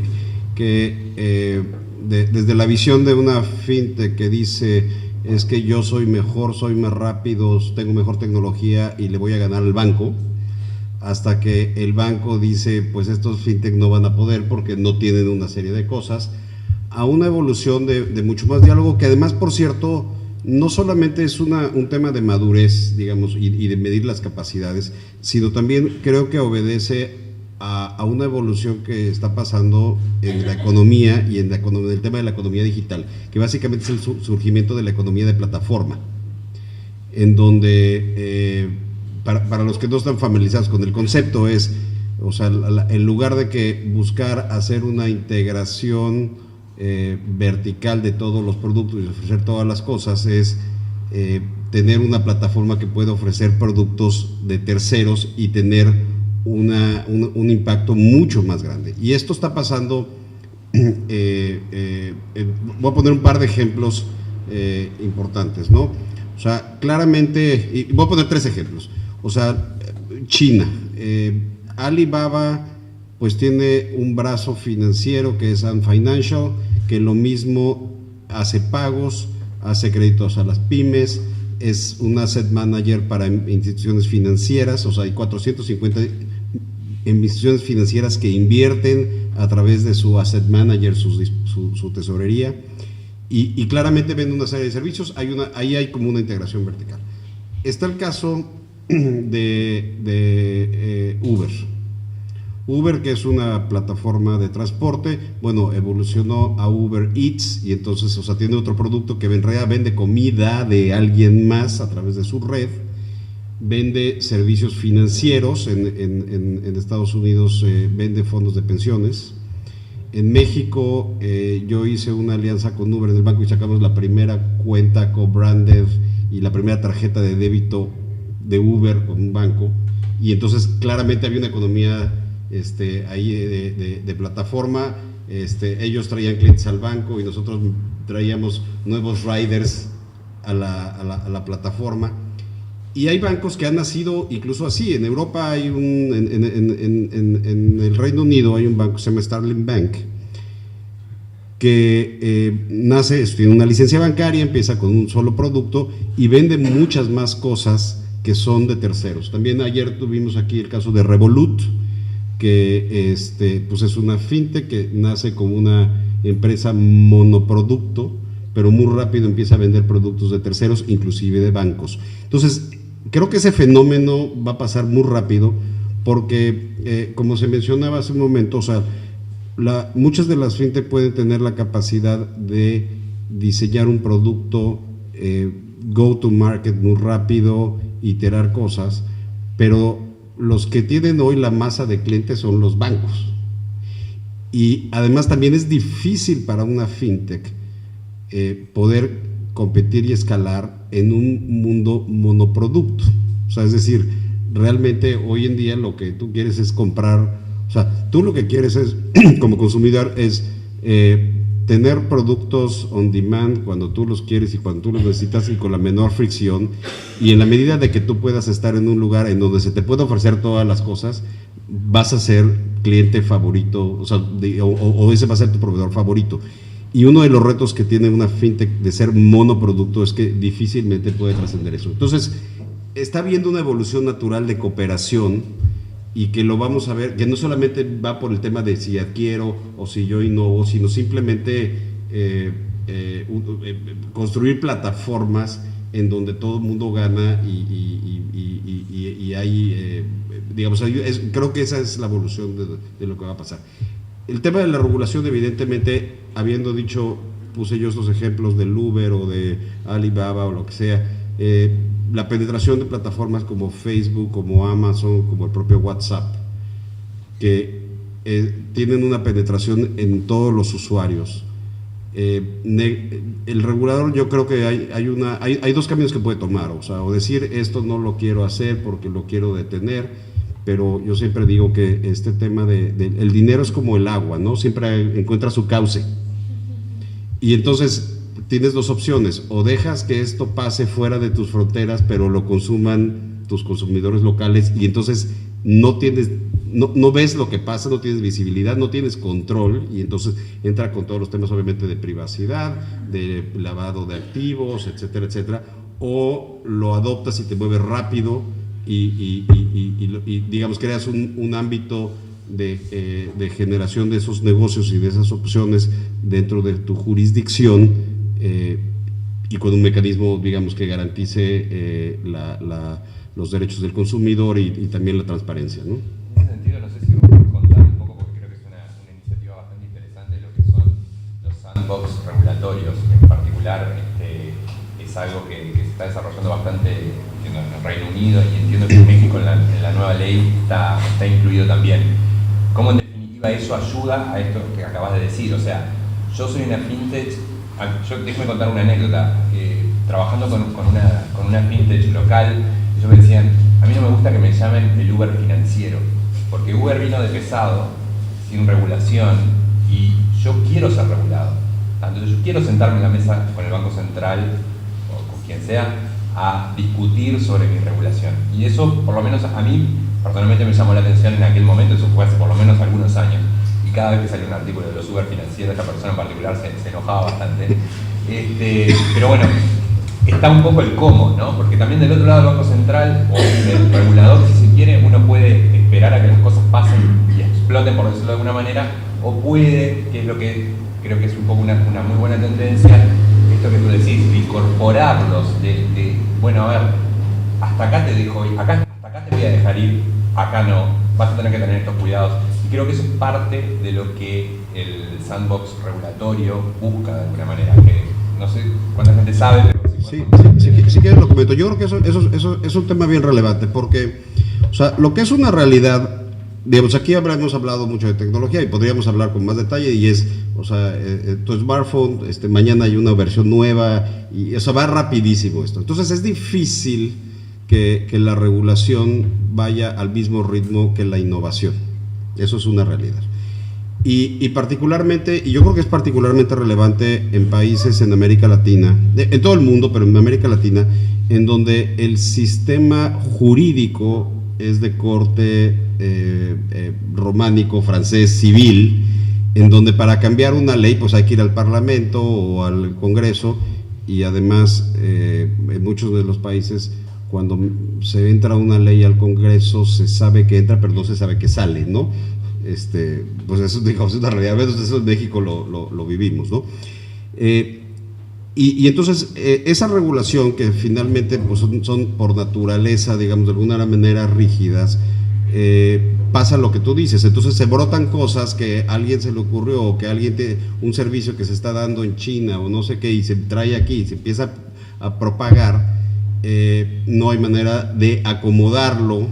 que desde la visión de una fintech que dice, es que yo soy mejor, soy más rápido, tengo mejor tecnología y le voy a ganar al banco, hasta que el banco dice, pues estos fintech no van a poder porque no tienen una serie de cosas, a una evolución de mucho más diálogo, que además, por cierto, no solamente es un tema de madurez, digamos, y de medir las capacidades, sino también creo que obedece a una evolución que está pasando en la economía y en el tema de la economía digital, que básicamente es el surgimiento de la economía de plataforma, en donde, para los que no están familiarizados con el concepto, es, o sea, en lugar de que buscar hacer una integración vertical de todos los productos y ofrecer todas las cosas, es tener una plataforma que pueda ofrecer productos de terceros y tener un impacto mucho más grande. Y esto está pasando, voy a poner un par de ejemplos importantes, ¿no? O sea, claramente, y voy a poner 3 ejemplos. O sea, China, Alibaba pues tiene un brazo financiero que es Ant Financial, que lo mismo hace pagos, hace créditos a las pymes, es un asset manager para instituciones financieras, o sea, hay 450 instituciones financieras que invierten a través de su asset manager, su tesorería, y claramente vende una serie de servicios. Ahí hay como una integración vertical. Está el caso de Uber, que es una plataforma de transporte, bueno, evolucionó a Uber Eats, y entonces, o sea, tiene otro producto que en realidad vende comida de alguien más a través de su red, vende servicios financieros, en Estados Unidos vende fondos de pensiones. En México yo hice una alianza con Uber en el banco y sacamos la primera cuenta co-branded y la primera tarjeta de débito de Uber con un banco, y entonces claramente había una economía ahí de plataforma. Ellos traían clientes al banco y nosotros traíamos nuevos riders a la plataforma. Y hay bancos que han nacido incluso así. En Europa hay en el Reino Unido hay un banco que se llama Starling Bank, que nace, tiene una licencia bancaria, empieza con un solo producto y vende muchas más cosas que son de terceros. También ayer tuvimos aquí el caso de Revolut, que pues es una fintech que nace como una empresa monoproducto, pero muy rápido empieza a vender productos de terceros, inclusive de bancos. Entonces, creo que ese fenómeno va a pasar muy rápido porque, como se mencionaba hace un momento, o sea, muchas de las fintech pueden tener la capacidad de diseñar un producto, go to market muy rápido, iterar cosas, pero los que tienen hoy la masa de clientes son los bancos. Y además también es difícil para una fintech poder competir y escalar en un mundo monoproducto. O sea, es decir, realmente hoy en día lo que tú quieres es comprar, o sea, tú lo que quieres es, como consumidor, es tener productos on demand cuando tú los quieres y cuando tú los necesitas y con la menor fricción, y en la medida de que tú puedas estar en un lugar en donde se te pueda ofrecer todas las cosas, vas a ser cliente favorito, o sea, o ese va a ser tu proveedor favorito. Y uno de los retos que tiene una fintech de ser monoproducto es que difícilmente puede trascender eso. Entonces, está habiendo una evolución natural de cooperación, y que lo vamos a ver, que no solamente va por el tema de si adquiero o si yo innovo, sino simplemente construir plataformas en donde todo el mundo gana y hay, digamos, creo que esa es la evolución de lo que va a pasar. El tema de la regulación, evidentemente, habiendo dicho, puse yo estos ejemplos del Uber o de Alibaba o lo que sea, la penetración de plataformas como Facebook, como Amazon, como el propio WhatsApp, que tienen una penetración en todos los usuarios. El regulador, yo creo que hay dos caminos que puede tomar, o sea, o decir esto no lo quiero hacer porque lo quiero detener, pero yo siempre digo que este tema el dinero es como el agua, ¿no? Siempre encuentra su cauce. Y entonces tienes dos opciones: o dejas que esto pase fuera de tus fronteras, pero lo consuman tus consumidores locales, y entonces no no ves lo que pasa, no tienes visibilidad, no tienes control, y entonces entra con todos los temas obviamente de privacidad, de lavado de activos, etcétera, etcétera, o lo adoptas y te mueves rápido y digamos creas un ámbito de generación de esos negocios y de esas opciones dentro de tu jurisdicción, y con un mecanismo, digamos, que garantice los derechos del consumidor y también la transparencia, ¿no? En ese sentido, no sé si vos podés contar un poco, porque creo que es una iniciativa bastante interesante, lo que son los sandbox regulatorios. En particular, es algo que se está desarrollando bastante en el Reino Unido, y entiendo que en México en la nueva ley está incluido también. ¿Cómo en definitiva eso ayuda a esto que acabas de decir? O sea, yo soy una fintech, déjame contar una anécdota. Trabajando con una fintech local, ellos me decían, a mí no me gusta que me llamen el Uber financiero, porque Uber vino de pesado, sin regulación, y yo quiero ser regulado. Entonces yo quiero sentarme en la mesa con el Banco Central, o con quien sea, a discutir sobre mi regulación. Y eso, por lo menos a mí, personalmente me llamó la atención en aquel momento, eso fue hace por lo menos algunos años. Y cada vez que salió un artículo de los Uber financieros, esta persona en particular se enojaba bastante. Pero bueno, está un poco el cómo, ¿no? Porque también del otro lado del Banco Central, o del regulador, si se quiere, uno puede esperar a que las cosas pasen y exploten, por decirlo de alguna manera, o puede, que es lo que creo que es un poco una muy buena tendencia, esto que tú decís, de incorporarlos, bueno, a ver, hasta acá te dejo ir, hasta acá te voy a dejar ir, acá no, vas a tener que tener estos cuidados. Y creo que eso es parte de lo que el sandbox regulatorio busca de alguna manera, que no sé cuánta gente sabe, pero sí que lo comento. Yo creo que eso es un tema bien relevante, porque, o sea, lo que es una realidad, digamos, aquí hemos hablado mucho de tecnología y podríamos hablar con más detalle, y es, o sea, tu smartphone, mañana hay una versión nueva, y eso va rapidísimo esto. Entonces es difícil que la regulación vaya al mismo ritmo que la innovación. Eso es una realidad. Y particularmente, y yo creo que es particularmente relevante en países en América Latina, en todo el mundo, pero en América Latina, en donde el sistema jurídico es de corte románico, francés, civil, en donde para cambiar una ley pues hay que ir al Parlamento o al Congreso, y además en muchos de los países cuando se entra una ley al Congreso se sabe que entra pero no se sabe que sale, ¿no? Pues eso, digamos, es una realidad, a veces eso en México lo vivimos, ¿no? Y entonces esa regulación que finalmente pues son por naturaleza, digamos, de alguna manera rígidas, pasa lo que tú dices. Entonces se brotan cosas que a alguien se le ocurrió, o que alguien tiene un servicio que se está dando en China o no sé qué, y se trae aquí y se empieza a propagar. No hay manera de acomodarlo,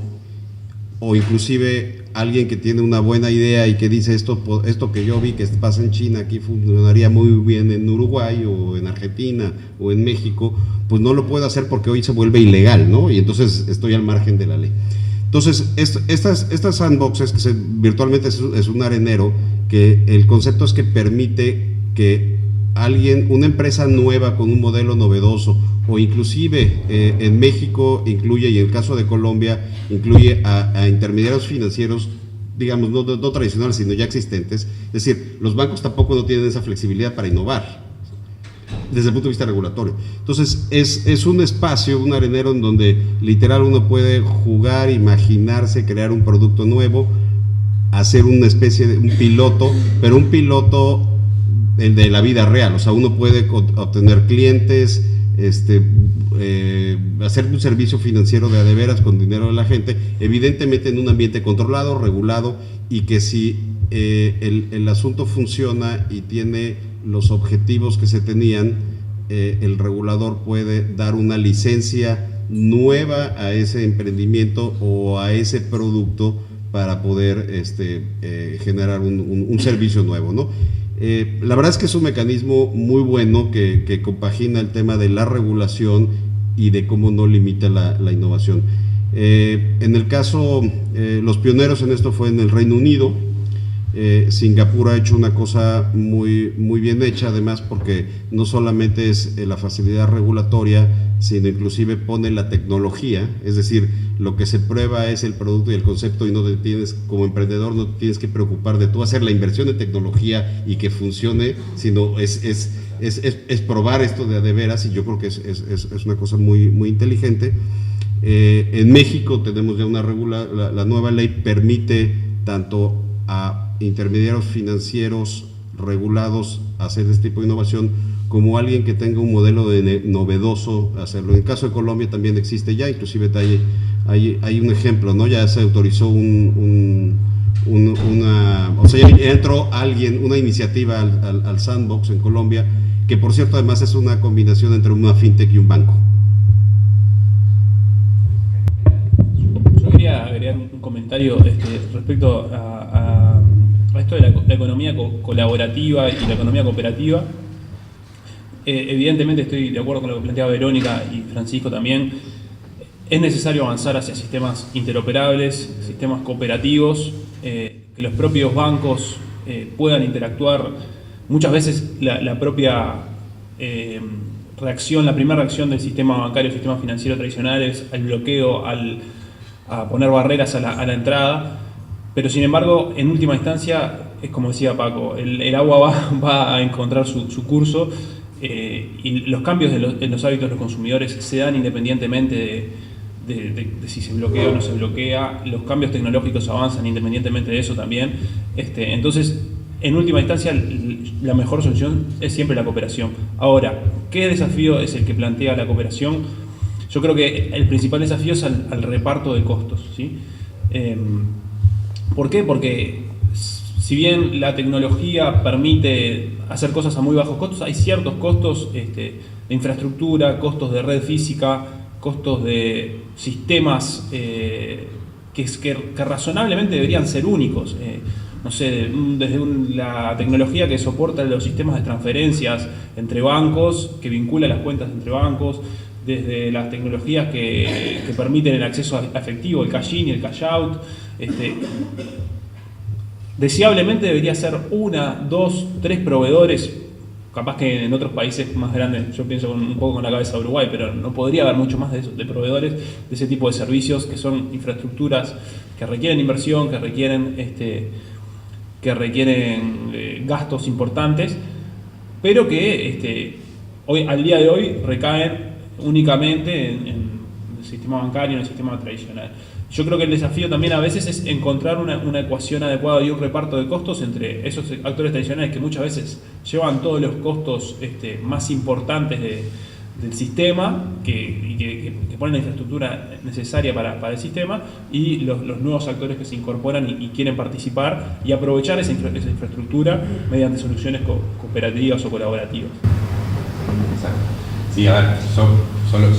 o inclusive alguien que tiene una buena idea y que dice esto que yo vi que pasa en China, aquí funcionaría muy bien en Uruguay o en Argentina o en México, pues no lo puedo hacer porque hoy se vuelve ilegal, ¿no? Y entonces estoy al margen de la ley. Entonces, estas sandboxes, que virtualmente es un arenero, que el concepto es que permite que una empresa nueva con un modelo novedoso, o inclusive en México incluye, y en el caso de Colombia, incluye a intermediarios financieros, digamos, no tradicionales, sino ya existentes. Es decir, los bancos tampoco no tienen esa flexibilidad para innovar desde el punto de vista regulatorio. Entonces, es un espacio, un arenero en donde literal uno puede jugar, imaginarse, crear un producto nuevo, hacer una especie de un piloto, pero un piloto de la vida real. O sea, uno puede obtener clientes, hacer un servicio financiero de a de veras con dinero de la gente, evidentemente en un ambiente controlado, regulado, y que si el asunto funciona y tiene los objetivos que se tenían, el regulador puede dar una licencia nueva a ese emprendimiento o a ese producto para poder generar un servicio nuevo, ¿no? La verdad es que es un mecanismo muy bueno que compagina el tema de la regulación y de cómo no limita la innovación. En el caso, los pioneros en esto fue en el Reino Unido. Singapur ha hecho una cosa muy bien hecha, además, porque no solamente es la facilidad regulatoria, sino inclusive pone la tecnología, es decir, lo que se prueba es el producto y el concepto, y no te tienes, como emprendedor, no te tienes que preocupar de tú hacer la inversión de tecnología y que funcione, sino es probar esto de veras, y yo creo que es una cosa muy, muy inteligente. En México tenemos ya la nueva ley permite tanto a intermediarios financieros regulados hacer este tipo de innovación, como alguien que tenga un modelo novedoso hacerlo. En el caso de Colombia también existe ya, inclusive hay un ejemplo, ¿no? Ya se autorizó ya entró una iniciativa al sandbox en Colombia, que por cierto además es una combinación entre una fintech y un banco. Yo quería agregar un comentario respecto a esto de la economía colaborativa y la economía cooperativa. Evidentemente estoy de acuerdo con lo que planteaba Verónica y Francisco también. Es necesario avanzar hacia sistemas interoperables, sistemas cooperativos, que los propios bancos puedan interactuar. Muchas veces la propia la primera reacción del sistema bancario, sistema financiero tradicional es al bloqueo, a poner barreras a la entrada, pero sin embargo, en última instancia, es como decía Paco, el agua va a encontrar su curso. Y los cambios en los hábitos de los consumidores se dan independientemente de si se bloquea o no se bloquea. Los cambios tecnológicos avanzan independientemente de eso también. Entonces, en última instancia, la mejor solución es siempre la cooperación. Ahora, ¿qué desafío es el que plantea la cooperación? Yo creo que el principal desafío es al reparto de costos, ¿sí? ¿Por qué? Porque si bien la tecnología permite hacer cosas a muy bajos costos, hay ciertos costos de infraestructura, costos de red física, costos de sistemas que razonablemente deberían ser únicos. No sé, desde la tecnología que soporta los sistemas de transferencias entre bancos, que vincula las cuentas entre bancos, desde las tecnologías que permiten el acceso a efectivo, el cash in y el cash out. Deseablemente debería ser 1, 2, 3 proveedores, capaz que en otros países más grandes, yo pienso un poco con la cabeza de Uruguay, pero no podría haber mucho más de proveedores de ese tipo de servicios, que son infraestructuras que requieren inversión, que requieren gastos importantes, pero que al día de hoy recaen únicamente en el sistema bancario, en el sistema tradicional. Yo creo que el desafío también a veces es encontrar una ecuación adecuada y un reparto de costos entre esos actores tradicionales que muchas veces llevan todos los costos más importantes del sistema, que ponen la infraestructura necesaria para el sistema, y los nuevos actores que se incorporan y quieren participar y aprovechar esa infraestructura mediante soluciones cooperativas o colaborativas. Exacto. Sí, a ver,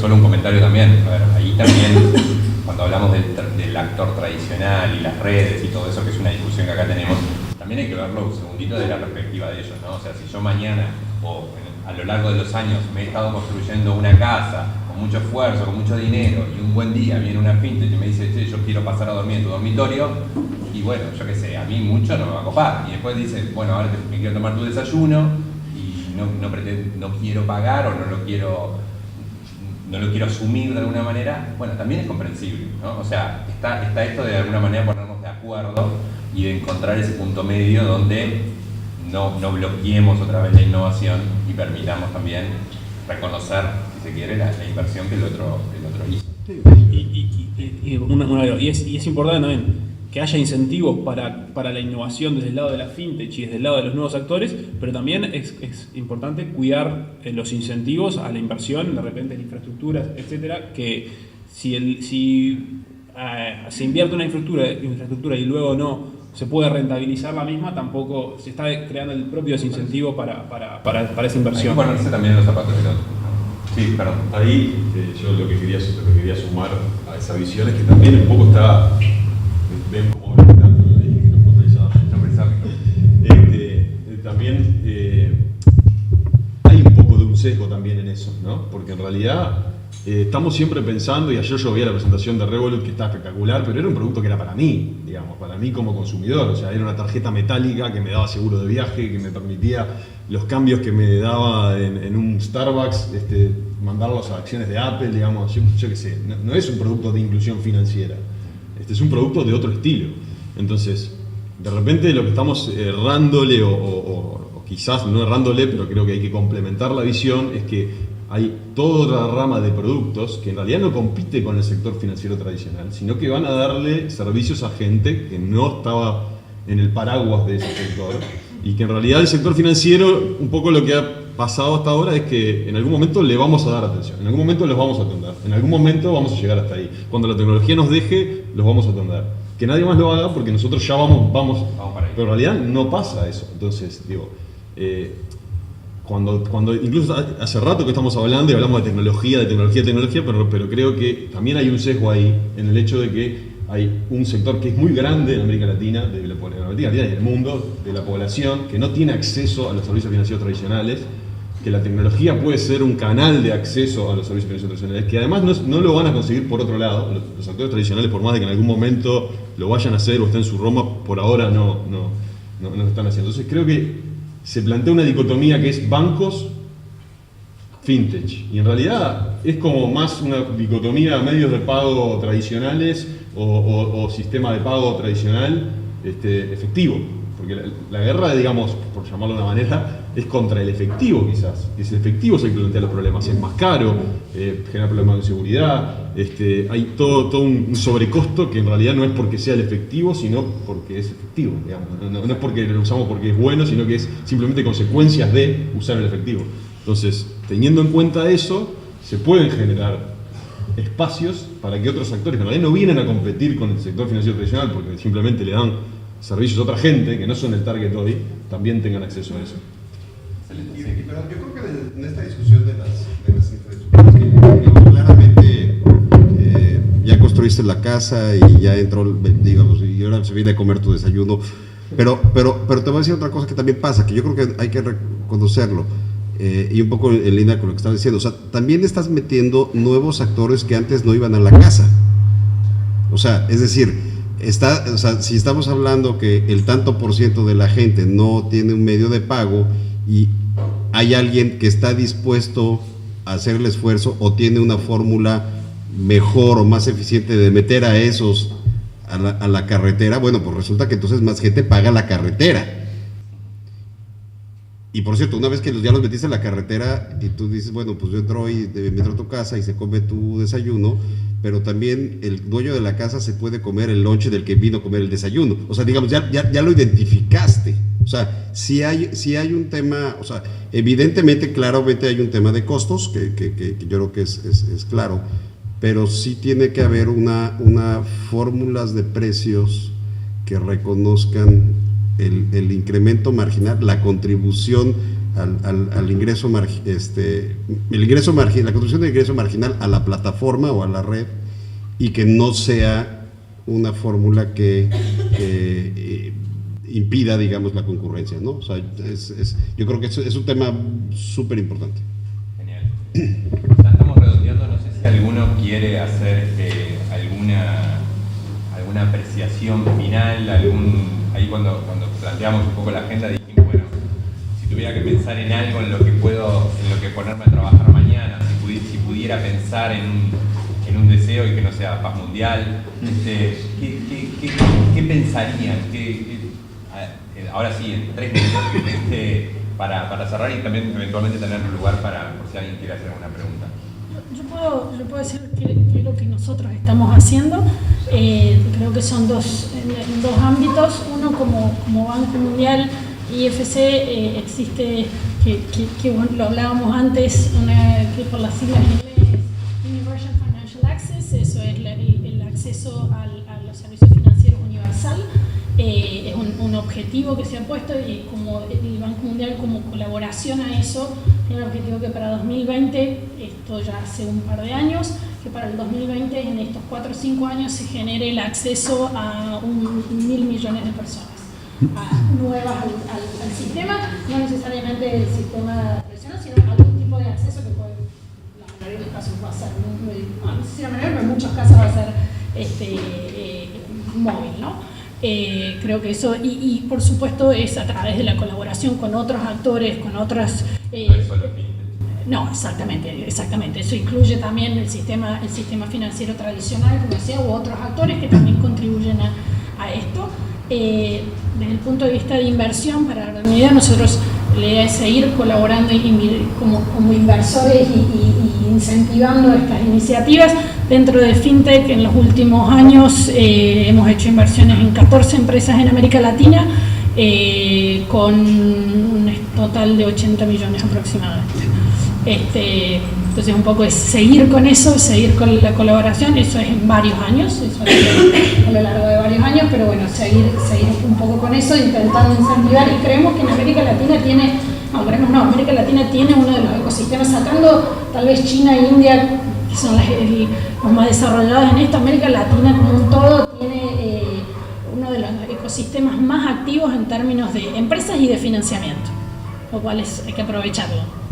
solo un comentario también. A ver, ahí también, cuando hablamos del actor tradicional y las redes y todo eso, que es una discusión que acá tenemos, también hay que verlo un segundito de la perspectiva de ellos, ¿no? O sea, si yo mañana o a lo largo de los años me he estado construyendo una casa con mucho esfuerzo, con mucho dinero, y un buen día viene una fintech y me dice, che, yo quiero pasar a dormir en tu dormitorio, y bueno, yo qué sé, a mí mucho no me va a copar. Y después dice, bueno, ahora me quiero tomar tu desayuno y no quiero pagar o no lo quiero asumir de alguna manera. Bueno, también es comprensible, ¿no? O sea, está esto de alguna manera ponernos de acuerdo y de encontrar ese punto medio donde no bloqueemos otra vez la innovación y permitamos también reconocer, si se quiere, la inversión que el otro hizo. Y es importante también que haya incentivos para la innovación desde el lado de la fintech y desde el lado de los nuevos actores, pero también es importante cuidar los incentivos a la inversión, de repente en infraestructuras, etcétera, que si se invierte una infraestructura y luego no se puede rentabilizar la misma, tampoco se está creando el propio desincentivo para esa inversión. Hay que ponerse también los zapatos del otro. Sí, perdón. Ahí yo lo que quería sumar a esa visión es que también un poco está, ven como también hay un poco de un sesgo también en eso, ¿no? Porque en realidad estamos siempre pensando, y ayer yo vi la presentación de Revolut que está espectacular, pero era un producto que era para mí, digamos, para mí como consumidor. O sea, era una tarjeta metálica que me daba seguro de viaje, que me permitía los cambios que me daba en un Starbucks, mandarlos a acciones de Apple, digamos, yo qué sé, no es un producto de inclusión financiera, es un producto de otro estilo. Entonces, de repente lo que estamos errándole, o quizás no errándole, pero creo que hay que complementar la visión, es que hay toda otra rama de productos que en realidad no compite con el sector financiero tradicional, sino que van a darle servicios a gente que no estaba en el paraguas de ese sector, y que en realidad el sector financiero, un poco lo que ha pasado hasta ahora es que en algún momento le vamos a dar atención, en algún momento los vamos a atender, en algún momento vamos a llegar hasta ahí. Cuando la tecnología nos deje, los vamos a atender. Que nadie más lo haga porque nosotros ya vamos para ahí. pero en realidad no pasa eso. Entonces, digo, cuando incluso hace rato que estamos hablando y hablamos de tecnología, pero creo que también hay un sesgo ahí en el hecho de que hay un sector que es muy grande en América Latina, y en el mundo, de la población, que no tiene acceso a los servicios financieros tradicionales, que la tecnología puede ser un canal de acceso a los servicios financieros tradicionales, que además no lo van a conseguir por otro lado. Los actores tradicionales, por más de que en algún momento lo vayan a hacer o estén en su Roma, por ahora no lo están haciendo. Entonces creo que se plantea una dicotomía que es bancos, fintech, y en realidad es como más una dicotomía medios de pago tradicionales o sistema de pago tradicional efectivo, porque la guerra, digamos, por llamarlo de una manera, es contra el efectivo quizás, y el efectivo es el que plantea los problemas, es más caro, genera problemas de seguridad, hay todo un sobrecosto que en realidad no es porque sea el efectivo, sino porque es efectivo, digamos. No es porque lo usamos porque es bueno, sino que es simplemente consecuencias de usar el efectivo. Entonces, teniendo en cuenta eso, se pueden generar espacios para que otros actores que en realidad no vienen a competir con el sector financiero tradicional porque simplemente le dan servicios a otra gente que no son el target hoy, también tengan acceso a eso. Pero yo creo que en esta discusión de las infraestructuras, que digamos, claramente ya construiste la casa y ya entró, digamos, y ahora se viene a comer tu desayuno, pero te voy a decir otra cosa que también pasa, que yo creo que hay que reconocerlo, y un poco en línea con lo que estaba diciendo, o sea, también estás metiendo nuevos actores que antes no iban a la casa. O sea, es decir, o sea, si estamos hablando que el tanto por ciento de la gente no tiene un medio de pago y hay alguien que está dispuesto a hacer el esfuerzo o tiene una fórmula mejor o más eficiente de meter a esos a la carretera, bueno, pues resulta que entonces más gente paga la carretera. Y por cierto, una vez que ya los metiste en la carretera y tú dices, bueno, pues yo entro a tu casa y se come tu desayuno, pero también el dueño de la casa se puede comer el lunch del que vino a comer el desayuno. O sea, digamos, ya lo identificaste. O sea, si hay un tema, o sea, evidentemente, claramente hay un tema de costos, que yo creo que es claro, pero sí tiene que haber una fórmulas de precios que reconozcan el incremento marginal, la contribución al ingreso marginal, la contribución del ingreso marginal a la plataforma o a la red, y que no sea una fórmula que impida, digamos, la concurrencia, ¿no? O sea, yo creo que es un tema súper importante. Genial. Ya estamos redondeando, no sé si alguno quiere hacer alguna apreciación final, ahí cuando planteamos un poco la agenda dijimos, bueno, si tuviera que pensar en algo en lo que ponerme a trabajar mañana, si pudiera pensar en un deseo y que no sea paz mundial, ¿qué pensarían? Ahora sí, en 3 minutos, para cerrar y también eventualmente tener lugar por si alguien quiere hacer alguna pregunta. Yo puedo decir que lo que nosotros estamos haciendo, creo que son dos ámbitos. Uno, como Banco Mundial, IFC, existe, que lo hablábamos antes, que por las siglas en inglés, Universal Financial Access, eso es el acceso a los servicios financieros universal. Es un objetivo que se ha puesto, y como el Banco Mundial, como colaboración a eso, tiene el objetivo que para 2020, esto ya hace un par de años, que para el 2020, en estos 4 o 5 años, se genere el acceso a 1.000 millones de personas nuevas al sistema, no necesariamente el sistema tradicional, sino algún tipo de acceso que puede, la mayoría de los casos va a ser, no sé si la mayoría, pero en muchos casos va a ser móvil, ¿no? Creo que eso, y por supuesto es a través de la colaboración con otros actores, con otras... No, exactamente. Eso incluye también el sistema financiero tradicional, como decía, u otros actores que también contribuyen a esto. Desde el punto de vista de inversión, para la idea, nosotros la idea es seguir colaborando como inversores y incentivando estas iniciativas. Dentro de FinTech, en los últimos años hemos hecho inversiones en 14 empresas en América Latina, con un total de 80 millones aproximadamente. Entonces un poco es seguir con eso, seguir con la colaboración, eso es en varios años, eso es a lo largo de varios años, pero bueno, seguir un poco con eso, intentando incentivar, y creemos que en América Latina América Latina tiene uno de los ecosistemas, sacando tal vez China e India, que son los más desarrollados en esto. América Latina como un todo tiene uno de los ecosistemas más activos en términos de empresas y de financiamiento, lo cual hay que aprovecharlo.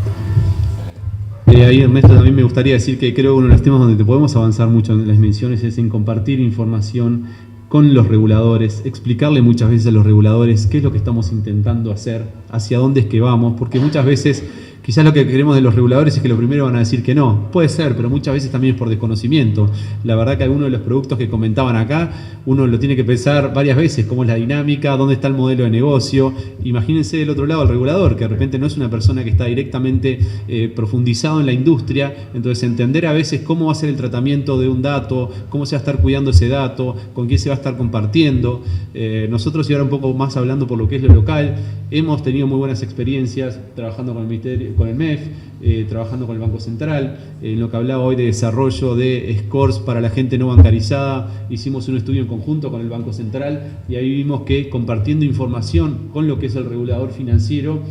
Ahí, Ernesto, también me gustaría decir que creo que uno de los temas donde te podemos avanzar mucho en las dimensiones es en compartir información con los reguladores, explicarle muchas veces a los reguladores qué es lo que estamos intentando hacer, hacia dónde es que vamos, porque muchas veces quizás lo que queremos de los reguladores es que lo primero van a decir que no. Puede ser, pero muchas veces también es por desconocimiento. La verdad que algunos de los productos que comentaban acá, uno lo tiene que pensar varias veces, cómo es la dinámica, dónde está el modelo de negocio. Imagínense del otro lado el regulador, que de repente no es una persona que está directamente profundizado en la industria. Entonces entender a veces cómo va a ser el tratamiento de un dato, cómo se va a estar cuidando ese dato, con quién se va a estar compartiendo. Nosotros, y ahora un poco más hablando por lo que es lo local, hemos tenido muy buenas experiencias trabajando con el MEF, trabajando con el Banco Central. En lo que hablaba hoy de desarrollo de scores para la gente no bancarizada, hicimos un estudio en conjunto con el Banco Central y ahí vimos que compartiendo información con lo que es el regulador financiero,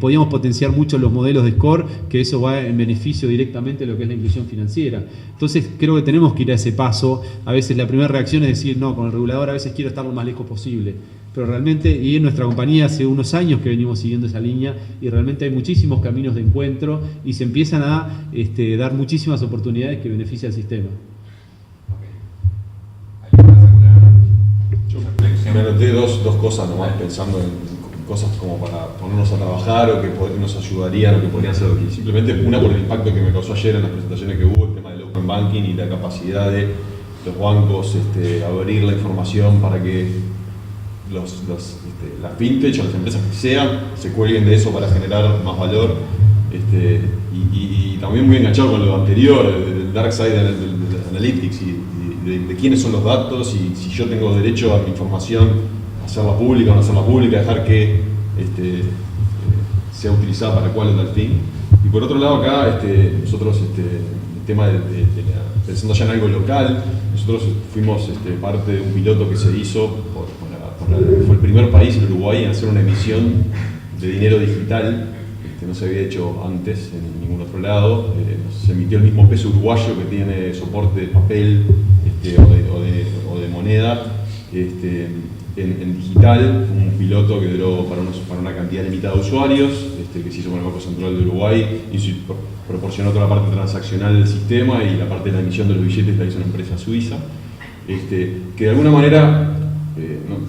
podíamos potenciar mucho los modelos de score, que eso va en beneficio directamente de lo que es la inclusión financiera. Entonces creo que tenemos que ir a ese paso. A veces la primera reacción es decir, no, con el regulador a veces quiero estar lo más lejos posible. Pero realmente, y en nuestra compañía hace unos años que venimos siguiendo esa línea, y realmente hay muchísimos caminos de encuentro y se empiezan a dar muchísimas oportunidades que benefician al sistema. Yo me anoté dos cosas nomás, pensando en cosas como para ponernos a trabajar o que nos ayudarían o que podrían ser aquí. Simplemente una por el impacto que me causó ayer en las presentaciones que hubo, el tema del open banking y la capacidad de los bancos abrir la información para que las fintech o las empresas que sean se cuelguen de eso para generar más valor. Y también muy enganchado con lo anterior, del dark side del analytics y de quiénes son los datos y si yo tengo derecho a mi información, hacerla pública o no hacerla pública, dejar que sea utilizada para cuál es el fin. Y por otro lado acá, nosotros, el tema pensando ya en algo local, nosotros fuimos parte de un piloto que se hizo, fue el primer país, el Uruguay, en hacer una emisión de dinero digital. No se había hecho antes en ningún otro lado. Se emitió el mismo peso uruguayo que tiene soporte de papel o de moneda en digital. Un piloto que duró para una cantidad limitada de usuarios, que se hizo con el Banco Central de Uruguay y proporcionó toda la parte transaccional del sistema, y la parte de la emisión de los billetes la hizo una empresa suiza, que de alguna manera,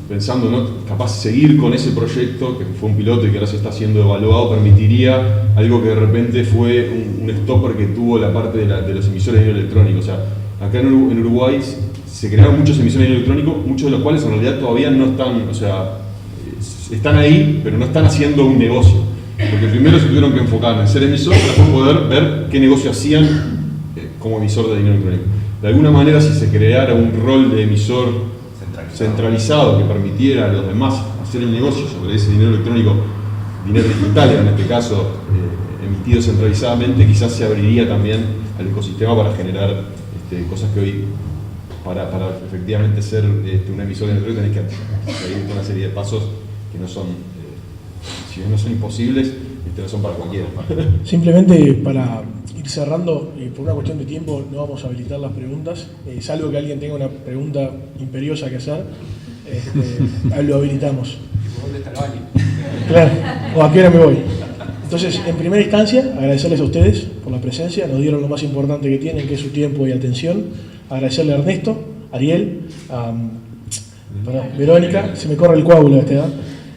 pensando, ¿no?, capaz seguir con ese proyecto, que fue un piloto y que ahora se está siendo evaluado, permitiría algo que de repente fue un stopper que tuvo la parte de los emisores de dinero electrónico. O sea, acá en Uruguay se crearon muchos emisores de dinero electrónico, muchos de los cuales en realidad todavía no están, o sea, están ahí, pero no están haciendo un negocio. Porque primero se tuvieron que enfocar en ser emisor para después poder ver qué negocio hacían como emisor de dinero electrónico. De alguna manera, si se creara un rol de emisor centralizado que permitiera a los demás hacer el negocio sobre ese dinero electrónico, dinero digital en este caso, emitido centralizadamente, quizás se abriría también al ecosistema para generar cosas que hoy, para efectivamente ser un emisor electrónico, tenés que seguir una serie de pasos que no son, si no son imposibles, no son para cualquiera. Simplemente para ir cerrando, por una cuestión de tiempo no vamos a habilitar las preguntas, salvo que alguien tenga una pregunta imperiosa que hacer, lo habilitamos. ¿Dónde está el baño? Claro, o a qué hora me voy. Entonces, en primera instancia, agradecerles a ustedes por la presencia, nos dieron lo más importante que tienen, que es su tiempo y atención. Agradecerle a Ernesto, a Ariel, a Verónica, se me corre el coágulo a esta edad,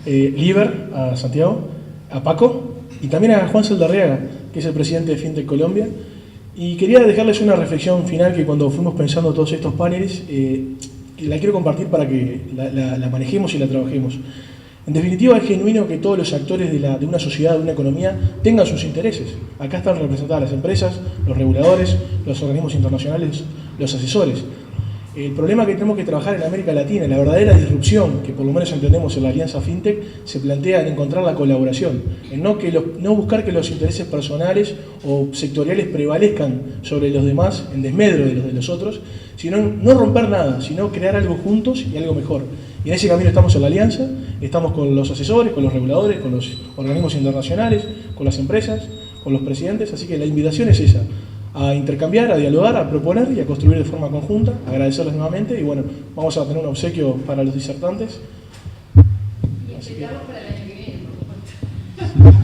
Liber, a Santiago, a Paco, y también a Juan Saldarriaga, que es el presidente de FinTech Colombia. Y quería dejarles una reflexión final que cuando fuimos pensando todos estos paneles, la quiero compartir para que la manejemos y la trabajemos. En definitiva, es genuino que todos los actores de una sociedad, de una economía, tengan sus intereses. Acá están representadas las empresas, los reguladores, los organismos internacionales, los asesores. El problema que tenemos que trabajar en América Latina, la verdadera disrupción que por lo menos entendemos en la Alianza FinTech, se plantea en encontrar la colaboración, en no buscar que los intereses personales o sectoriales prevalezcan sobre los demás, en desmedro de los otros, sino no romper nada, sino crear algo juntos y algo mejor. Y en ese camino estamos en la Alianza, estamos con los asesores, con los reguladores, con los organismos internacionales, con las empresas, con los presidentes, así que la invitación es esa, a intercambiar, a dialogar, a proponer y a construir de forma conjunta. Agradecerles nuevamente y bueno, vamos a tener un obsequio para los disertantes. Y esperamos para el año que viene, por supuesto.